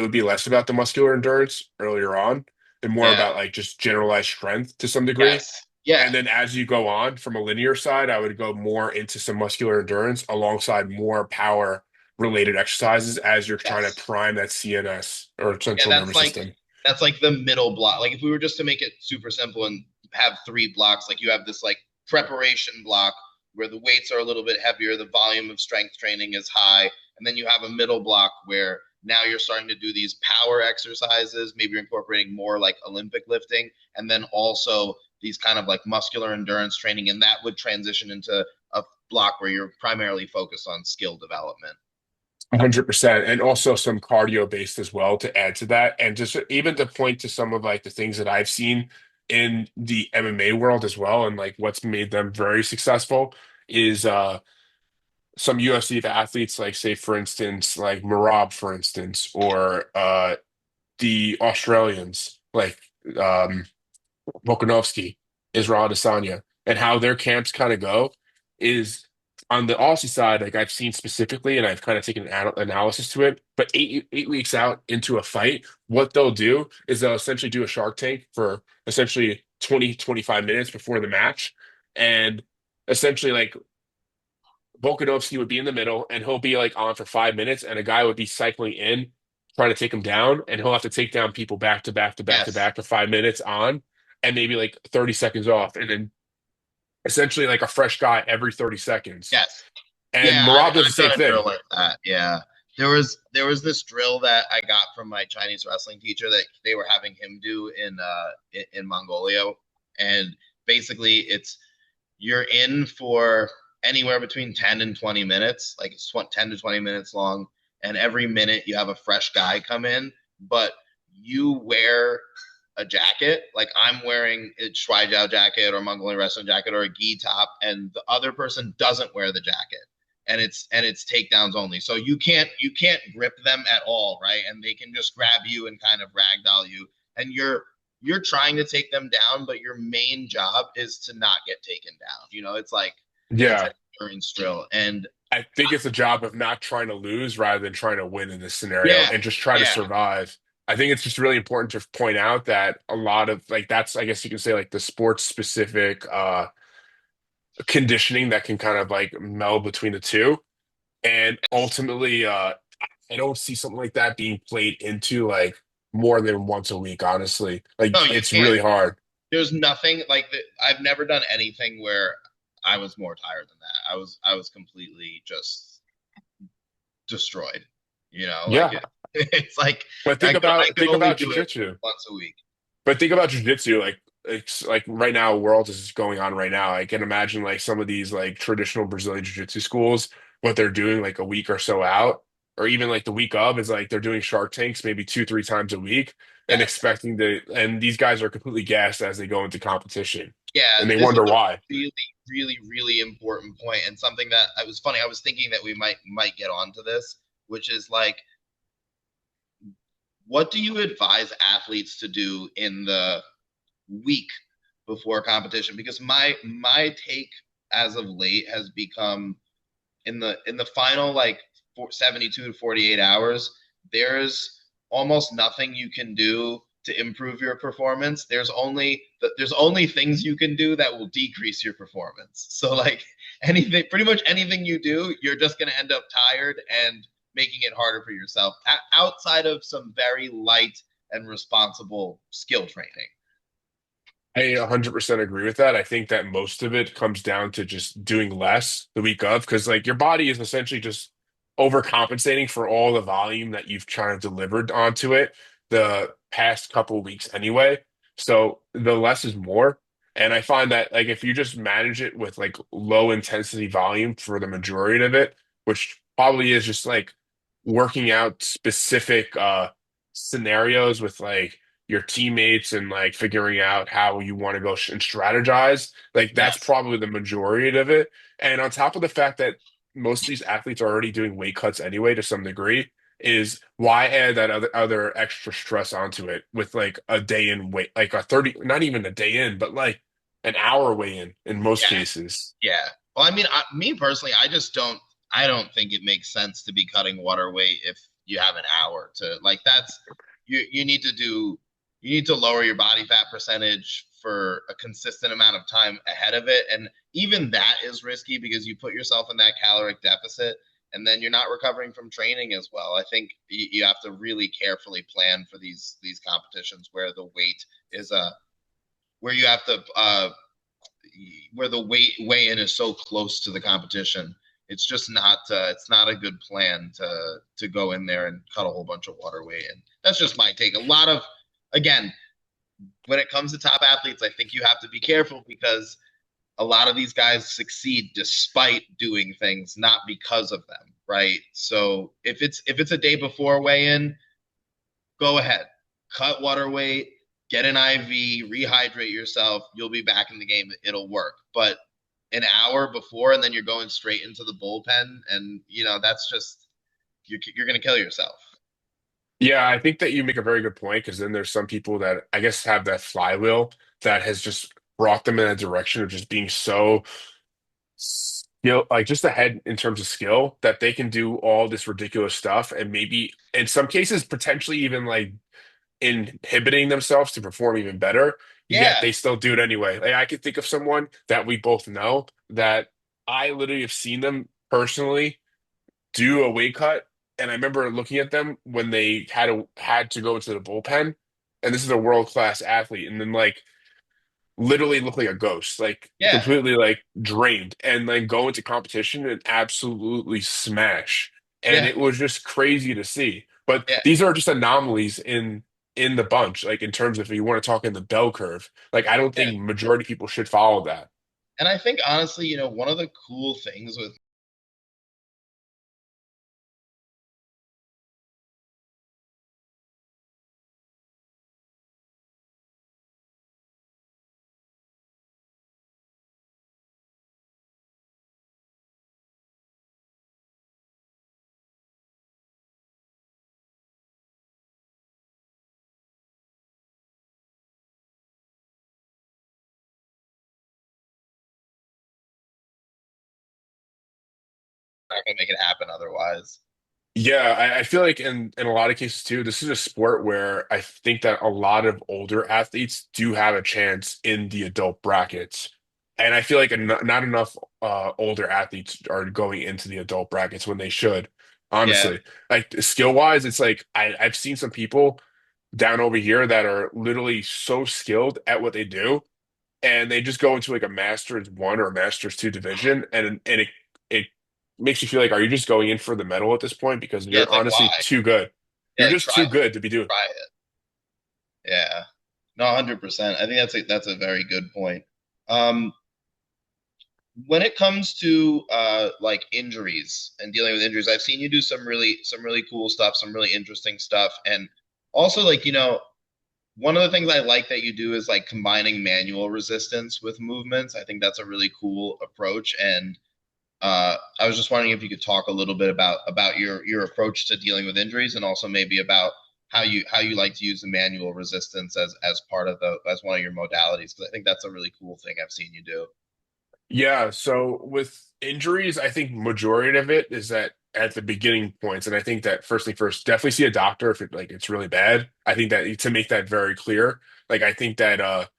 would be less about the muscular endurance earlier on and more Yeah. about like just generalized strength to some degree. Yes. Yeah. And then as you go on from a linear side, I would go more into some muscular endurance alongside more power related exercises as you're trying to Yes. prime that CNS or Yeah, central nervous system. that's like the middle block. Like if we were just to make it super simple and have three blocks, like you have this like preparation block where the weights are a little bit heavier, the volume of strength training is high, and then you have a middle block where now you're starting to do these power exercises, maybe you're incorporating more like Olympic lifting, and then also these kind of like muscular endurance training, and that would transition into a block where you're primarily focused on skill development. 100%. And also some cardio based as well to add to that. And just even to point to some of like the things that I've seen in the MMA world as well and like what's made them very successful is some UFC athletes like say for instance like Marab for instance or the Australians like um Volkanovski, Israel Adesanya, and how their camps kind of go is on the Aussie side, like I've seen specifically, and I've kind of taken an analysis to it. But 8 weeks out into a fight, what they'll do is they'll essentially do a Shark Tank for essentially 20-25 minutes before the match, and essentially like Volkanovski would be in the middle, and he'll be like on for 5 minutes, and a guy would be cycling in trying to take him down, and he'll have to take down people back to back to back to Yes. back for 5 minutes on, and maybe like 30 seconds off, and then essentially like a fresh guy every 30 seconds. Yes. And Yeah, Marab does the I've same done a thing. drill like that. Yeah. There was this drill that I got from my Chinese wrestling teacher that they were having him do in Mongolia. And basically it's you're in for anywhere between 10 and 20 minutes, like it's 10 to 20 minutes long, and every minute you have a fresh guy come in, but you wear a jacket. Like I'm wearing a Shuaijiao jacket or Mongolian wrestling jacket or a gi top, and the other person doesn't wear the jacket. And it's takedowns only. So you can't grip them at all, right? And they can just grab you and kind of ragdoll you. And you're trying to take them down, but your main job is to not get taken down. It's like it's an Yeah. endurance drill. And I think it's a job of not trying to lose rather than trying to win in this scenario yeah, and just try to yeah, survive. I think it's just really important to point out that a lot of like that's I guess you can say like the sports specific conditioning that can kind of like meld between the two. And ultimately, I don't see something like that being played into like more than once a week, honestly. Like no, you it's can't. really hard. There's nothing like that. I've never done anything where I was more tired than that. I was completely just destroyed. Like Yeah. it's like But I could think only about do it jujitsu. once a week. But think about jujitsu, like it's like right now, Worlds is going on right now. I can imagine like some of these like traditional Brazilian jiu-jitsu schools, what they're doing like a week or so out, or even like the week of is like they're doing Shark Tanks maybe 2-3 times a week and Yes. expecting to, and these guys are completely gassed as they go into competition, Yeah, and they this is wonder a why. really, really, really important point and something that I was funny. I was thinking that we might get onto this, which is like, what do you advise athletes to do in the week before competition? Because my take as of late has become in the final like 72 to 48 hours, there's almost nothing you can do to improve your performance, there's only things you can do that will decrease your performance. So like anything, pretty much anything you do, you're just going to end up tired and making it harder for yourself outside of some very light and responsible skill training. I 100% agree with that. I think that most of it comes down to just doing less the week of, because like your body is essentially just overcompensating for all the volume that you've tried to delivered onto it the past couple of weeks anyway. So the less is more. And I find that like if you just manage it with like low intensity volume for the majority of it, which probably is just like working out specific scenarios with like your teammates and like figuring out how you want to go and strategize. Like that's Yes. probably the majority of it. And on top of the fact that most of these athletes are already doing weight cuts anyway to some degree, is why add that other extra stress onto it with like a day in weight, like a 30, not even a day in, but like an hour weigh in most Yeah. cases. Yeah. Well, I mean, me personally, I don't think it makes sense to be cutting water weight if you have an hour to like that's you need to do you need to lower your body fat percentage for a consistent amount of time ahead of it. And even that is risky because you put yourself in that caloric deficit and then you're not recovering from training as well. I think you have to really carefully plan for these competitions where the weight is a where you have to where the weigh in is so close to the competition. It's not a good plan to go in there and cut a whole bunch of water weight in. That's just my take. A lot of again, when it comes to top athletes, I think you have to be careful because a lot of these guys succeed despite doing things, not because of them, right? So if it's a day before weigh in, go ahead, cut water weight, get an IV, rehydrate yourself. You'll be back in the game. It'll work. But an hour before, and then you're going straight into the bullpen, and that's just you're going to kill yourself. Yeah, I think that you make a very good point because then there's some people that I guess have that flywheel that has just brought them in a direction of just being so like just ahead in terms of skill that they can do all this ridiculous stuff and maybe in some cases potentially even like inhibiting themselves to perform even better, yet Yeah, they still do it anyway. Like I could think of someone that we both know that I literally have seen them personally do a weight cut, and I remember looking at them when they had to go into the bullpen, and this is a world class athlete, and then like literally look like a ghost, like yeah, completely like drained, and then go into competition and absolutely smash. And yeah, it was just crazy to see. But yeah, these are just anomalies in the bunch, like in terms of if you want to talk in the bell curve. Like I don't yeah. think majority of people should follow that. And I think honestly, one of the cool things with not gonna make it happen otherwise. Yeah, I feel like in a lot of cases too, this is a sport where I think that a lot of older athletes do have a chance in the adult brackets. And I feel like not enough older athletes are going into the adult brackets when they should, Yeah, honestly. Like skill wise, it's like I've seen some people down over here that are literally so skilled at what they do, and they just go into like a Masters one or a Masters two division, and it makes you feel like, are you just going in for the medal at this point? Because yeah. you're It's like why? honestly too good. Yeah, You're like just too good to be doing. try it. Yeah, no, 100%. I think that's a very good point. Um, when it comes to like injuries and dealing with injuries, I've seen you do some really cool stuff, some really interesting stuff, and also like one of the things I like that you do is like combining manual resistance with movements. I think that's a really cool approach, and I was just wondering if you could talk a little bit about your approach to dealing with injuries, and also maybe about how you like to use the manual resistance as part of the as one of your modalities, because I think that's a really cool thing I've seen you do. Yeah, so with injuries, I think majority of it is that at the beginning points. And I think that first thing first, definitely see a doctor if it's really bad. I think that to make that very clear. Like I think that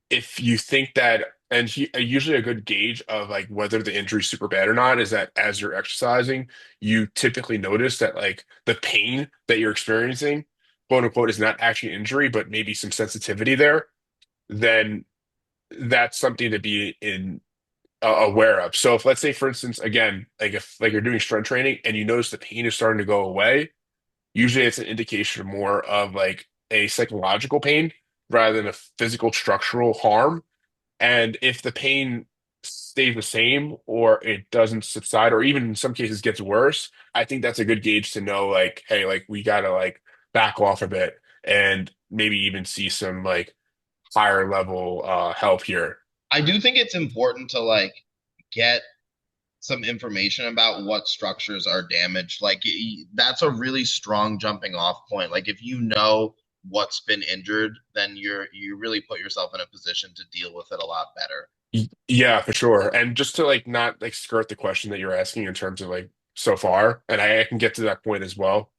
if you think that, and usually a good gauge of like whether the injury's super bad or not is that as you're exercising, you typically notice that like the pain that you're experiencing, quote unquote, is not actually injury, but maybe some sensitivity there. Then that's something to be aware of. So if let's say, for instance, again, like if like you're doing strength training and you notice the pain is starting to go away, usually it's an indication more of like a psychological pain rather than a physical structural harm. And if the pain stays the same or it doesn't subside or even in some cases gets worse, I think that's a good gauge to know like, hey, like we gotta like back off a bit and maybe even see some like higher level help here. I do think it's important to like get some information about what structures are damaged. Like that's a really strong jumping off point. Like if you know what's been injured, then you really put yourself in a position to deal with it a lot better. Yeah, for sure. And just to like not like skirt the question that you're asking in terms of like so far, and I can get to that point as well.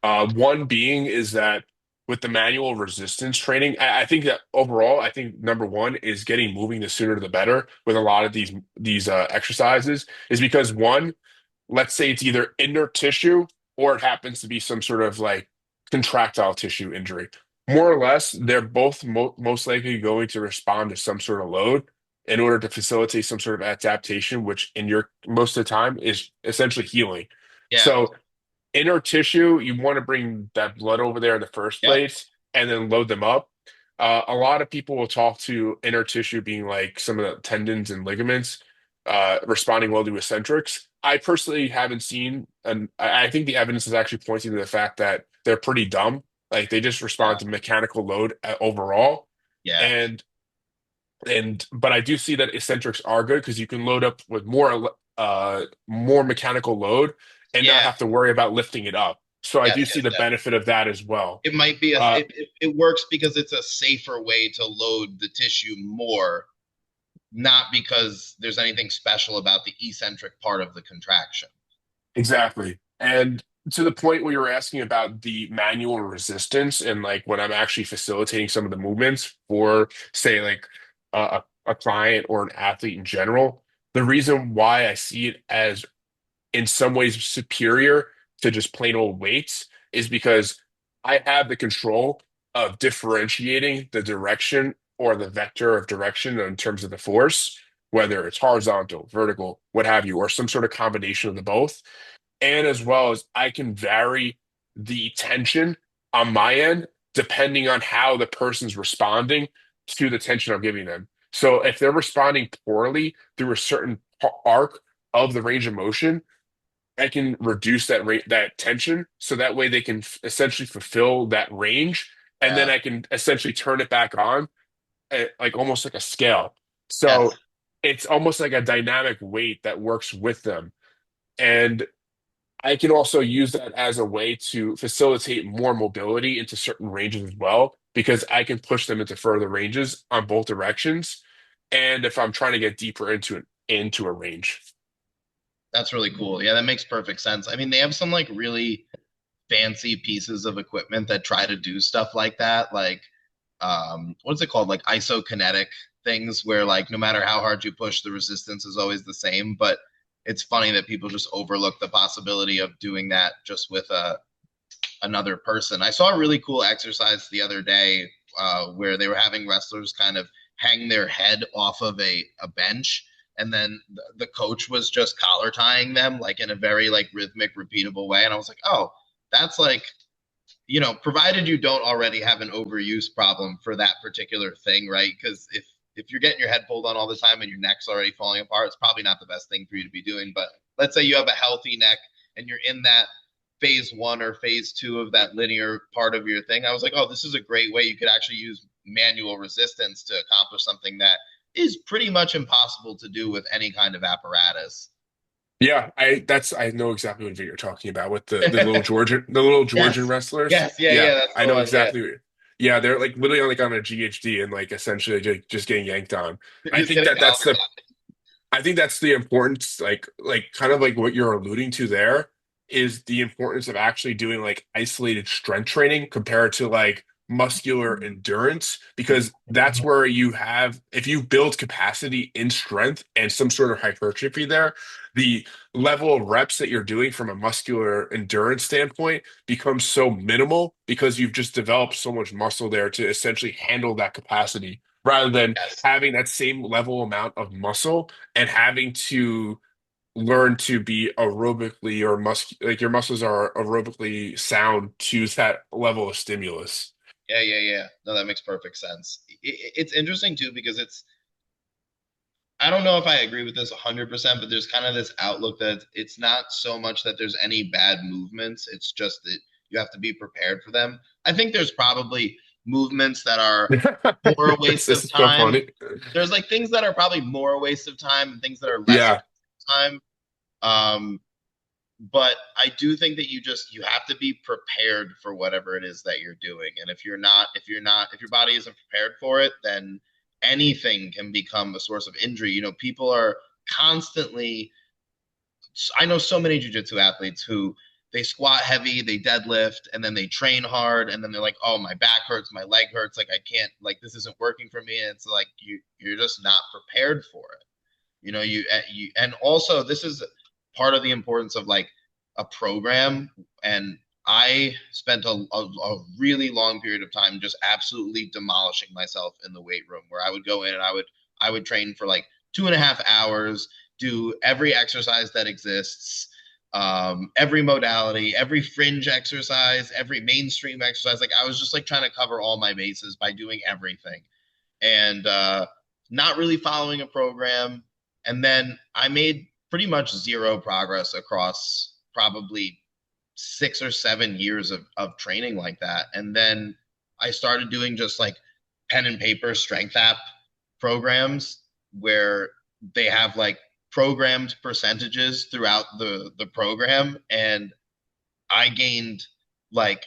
One being is that with the manual resistance training, I think that overall, I think number one is getting moving the sooner the better with a lot of these exercises is because one, let's say it's either inner tissue or it happens to be some sort of like contractile tissue injury. More or less, they're both most likely going to respond to some sort of load in order to facilitate some sort of adaptation, which in your most of the time is essentially healing. Yeah. So inner tissue, you want to bring that blood over there in the first Yep. place and then load them up. A lot of people will talk to inner tissue being like some of the tendons and ligaments responding well to eccentrics. I personally haven't seen, and I think the evidence is actually pointing to the fact that they're pretty dumb. Like they just respond Yeah. to mechanical load overall. Yeah. And but I do see that eccentrics are good because you can load up with more mechanical load and not Yeah. have to worry about lifting it up. So I Yes, do yes, see the yes. benefit of that as well. It might be Uh, it works because it's a safer way to load the tissue more, not because there's anything special about the eccentric part of the contraction. exactly. And to the point where you're asking about the manual resistance and like when I'm actually facilitating some of the movements for, say, like a client or an athlete in general, the reason why I see it as in some ways superior to just plain old weights is because I have the control of differentiating the direction or the vector of direction in terms of the force, whether it's horizontal, vertical, what have you, or some sort of combination of the both. And as well as I can vary the tension on my end depending on how the person's responding to the tension I'm giving them. So if they're responding poorly through a certain arc of the range of motion, I can reduce that tension so that way they can essentially fulfill that range, and then Yeah. I can essentially turn it back on, like almost like a scale. Yes. So it's almost like a dynamic weight that works with them, and I can also use that as a way to facilitate more mobility into certain ranges as well, because I can push them into further ranges on both directions, and if I'm trying to get deeper into a range. That's really cool. Yeah, that makes perfect sense. I mean, they have some like really fancy pieces of equipment that try to do stuff like that. Like, what's it called? Like isokinetic things where like no matter how hard you push, the resistance is always the same. But it's funny that people just overlook the possibility of doing that just with another person. I saw a really cool exercise the other day where they were having wrestlers kind of hang their head off of a bench, and then the coach was just collar tying them like in a very like rhythmic, repeatable way. And I was like, oh, that's like, provided you don't already have an overuse problem for that particular thing, right? Because if you're getting your head pulled on all the time and your neck's already falling apart, it's probably not the best thing for you to be doing. But let's say you have a healthy neck and you're in that phase one or phase two of that linear part of your thing. I was like, oh, this is a great way you could actually use manual resistance to accomplish something that is pretty much impossible to do with any kind of apparatus. Yeah, I know exactly what you're talking about with the little Georgian Yes. wrestlers. Yes. Yeah. Yeah, Yeah. That's I the know one. Yeah. exactly. Yeah, they're like literally like on a GHD and like essentially just getting yanked on. I Just think getting that that's collar. the I think that's the importance, like kind of like what you're alluding to there. is the importance of actually doing like isolated strength training compared to like muscular endurance, because that's where you have, if you build capacity in strength and some sort of hypertrophy there, the level of reps that you're doing from a muscular endurance standpoint becomes so minimal because you've just developed so much muscle there to essentially handle that capacity rather than Yes. having that same level amount of muscle and having to learn to be aerobically or like your muscles are aerobically sound to that level of stimulus. Yeah, yeah, yeah. No, that makes perfect sense. It's interesting too because I don't know if I agree with this 100%, but there's kind of this outlook that it's not so much that there's any bad movements, it's just that you have to be prepared for them. I think there's probably movements that are more a This waste of is so time. funny. There's like things that are probably more a waste of time and things that are less a Yeah. waste of time. Um, but I do think that you have to be prepared for whatever it is that you're doing. And if your body isn't prepared for it, then anything can become a source of injury. People are constantly I know so many jujitsu athletes who they squat heavy, they deadlift, and then they train hard, and then they're like, "Oh, my back hurts, my leg hurts, like I can't, like this isn't working for me." And it's like you're just not prepared for it. And also this is part of the importance of like a program. And I spent a really long period of time just absolutely demolishing myself in the weight room, where I would go in and I would train for like 2.5 hours, do every exercise that exists, every modality, every fringe exercise, every mainstream exercise. Like I was just like trying to cover all my bases by doing everything, and not really following a program. And then I made pretty much zero progress across probably 6 or 7 years of training like that. And then I started doing just like pen and paper strength app programs where they have like programmed percentages throughout the program. And I gained like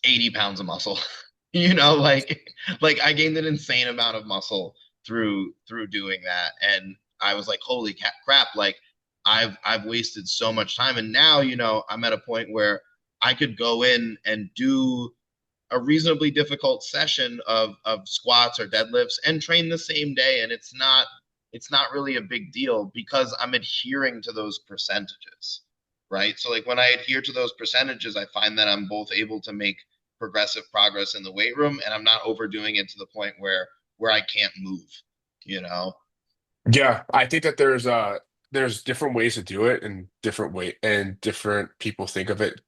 80 pounds of muscle. Like I gained an insane amount of muscle through doing that. And I was like, holy crap, like I've wasted so much time. And now, I'm at a point where I could go in and do a reasonably difficult session of squats or deadlifts and train the same day. And it's not really a big deal because I'm adhering to those percentages. Right. So like when I adhere to those percentages, I find that I'm both able to make progressive progress in the weight room, and I'm not overdoing it to the point where I can't move, you know? Yeah, I think that there's different ways to do it and different people think of it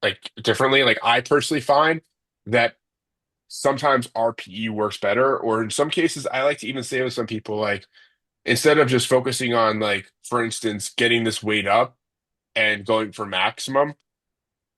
like differently. Like I personally find that sometimes RPE works better, or in some cases I like to even say with some people like instead of just focusing on like for instance getting this weight up and going for maximum,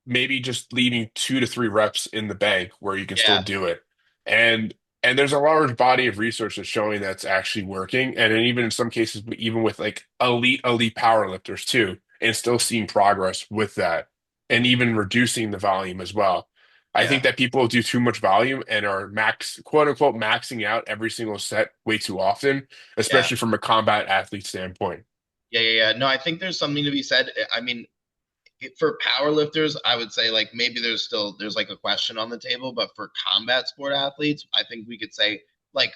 maybe just leaving 2 to 3 reps in the bank where you can still Yeah, do it. And and there's a large body of research that's showing that's actually working. And then even in some cases, even with like elite power lifters too, and still seeing progress with that, and even reducing the volume as well. I think yeah, that people do too much volume and are quote unquote maxing out every single set way too often, yeah, especially from a combat athlete standpoint. yeah, yeah, yeah. No, I think there's something to be said. I mean, for power lifters, I would say like maybe there's like a question on the table, but for combat sport athletes, I think we could say like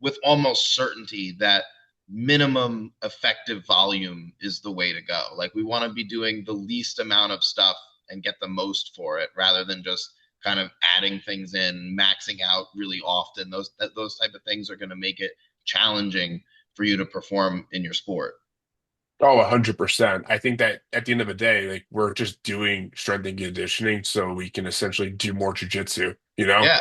with almost certainty that minimum effective volume is the way to go. Like we want to be doing the least amount of stuff and get the most for it rather than just kind of adding things in, maxing out really often. Those type of things are going to make it challenging for you to perform in your sport. Oh, 100%. I think that at the end of the day, like we're just doing strength and conditioning so we can essentially do more jujitsu, you know? Yeah,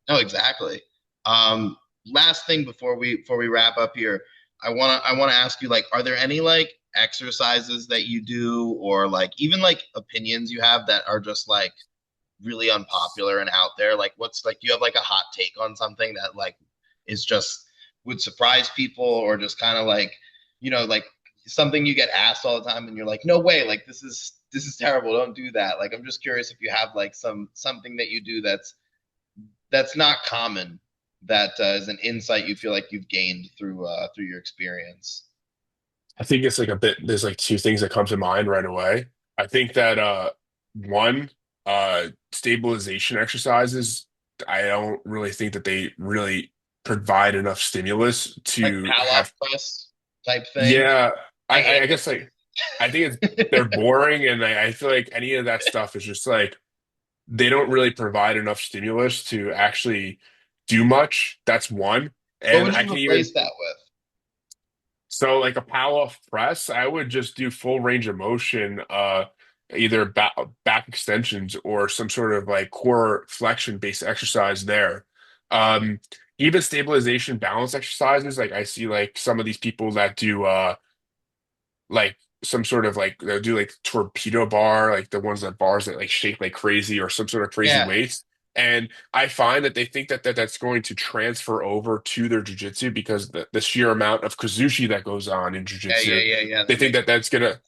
no, exactly. Last thing before we wrap up here, I wanna ask you like, are there any like exercises that you do or like even like opinions you have that are just like really unpopular and out there? Like, what's like, do you have like a hot take on something that like is just would surprise people or just kind of like, like something you get asked all the time and you're like, no way, like this is terrible, don't do that. Like, I'm just curious if you have like something that you do that's not common that is an insight you feel like you've gained through your experience. I think it's like a bit, there's like two things that come to mind right away. I think that one, stabilization exercises, I don't really think that they really provide enough stimulus Like to power have. press type thing. Yeah, I I hate guess like I think they're boring, and I feel like any of that stuff is just like they don't really provide enough stimulus to actually do much. That's one. What And would I you can even replace that with? so like a power press, I would just do full range of motion, either back extensions or some sort of like core flexion based exercise there. Um, Even stabilization balance exercises, like I see like some of these people that do like some sort of like they'll do like torpedo bar, like the ones that bars that like shake like crazy or some sort of crazy Yeah, weights. And I find that they think that, that's going to transfer over to their jujitsu because the sheer amount of kazushi that goes on in jujitsu, yeah. they That think makes that that's gonna.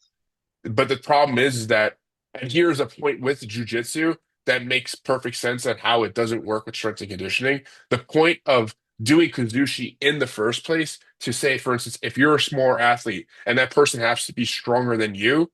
But the problem is that, and here's a point with jujitsu that makes perfect sense on how it doesn't work with strength and conditioning. The point of doing Kazushi in the first place to say, for instance, if you're a smaller athlete and that person has to be stronger than you,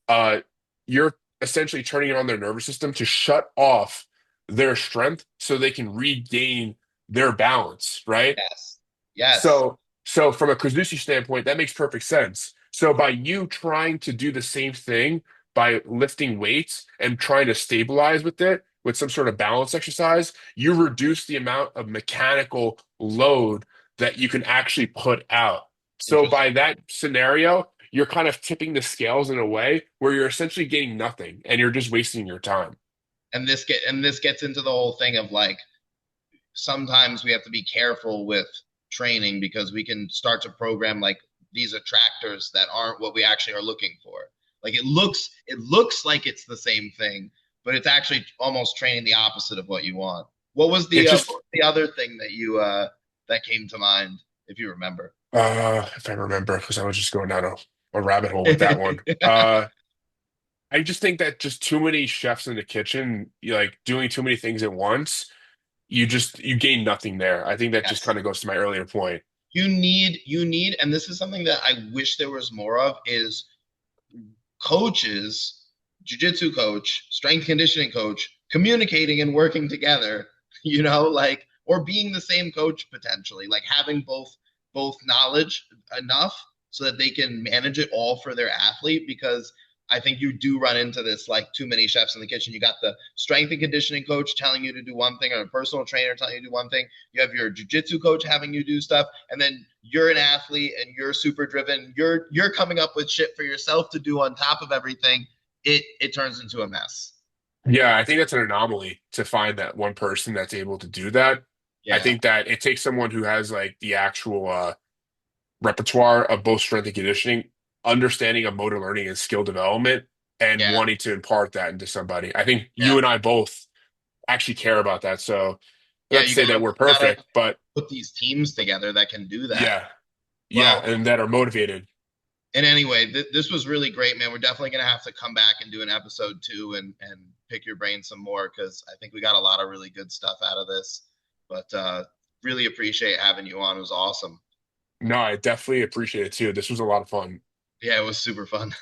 uh, you're essentially turning on their nervous system to shut off their strength so they can regain their balance, right? yes, yes. So from a Kuzushi standpoint, that makes perfect sense. So by you trying to do the same thing by lifting weights and trying to stabilize with it with some sort of balance exercise, you reduce the amount of mechanical load that you can actually put out. So by Interesting. that scenario, you're kind of tipping the scales in a way where you're essentially getting nothing and you're just wasting your time. And this gets into the whole thing of like sometimes we have to be careful with training because we can start to program like these attractors that aren't what we actually are looking for. Like it looks like it's the same thing, but it's actually almost training the opposite of what you want. It What just was the other thing that you that came to mind if you remember? if I remember, because I was just going down a rabbit hole with that one. I just think that just too many chefs in the kitchen, you like doing too many things at once, you gain nothing there. I think that just Yes. kind of goes to my earlier point. You need, and this is something that I wish there was more of, is coaches, jujitsu coach, strength conditioning coach, communicating and working together, like or being the same coach potentially, like having both knowledge enough so that they can manage it all for their athlete because I think you do run into this like too many chefs in the kitchen. You got the strength and conditioning coach telling you to do one thing, or a personal trainer telling you to do one thing. You have your jujitsu coach having you do stuff, and then you're an athlete and you're super driven. You're coming up with shit for yourself to do on top of everything. It turns into a mess. Yeah, I think that's an anomaly to find that one person that's able to do that. I Yeah, think that it takes someone who has like the actual repertoire of both strength and conditioning, understanding of motor learning and skill development, and yeah, wanting to impart that into somebody. I think yeah, you and I both actually care about that. So yeah. not to say that we're perfect, but Put these teams together that can do that. yeah, yeah, Well, and that are motivated. and anyway, this was really great, man. We're definitely gonna have to come back and do an episode two and pick your brain some more because I think we got a lot of really good stuff out of this. But really appreciate having you on. It was awesome. No, I definitely appreciate it too. This was a lot of fun. Yeah, it was super fun.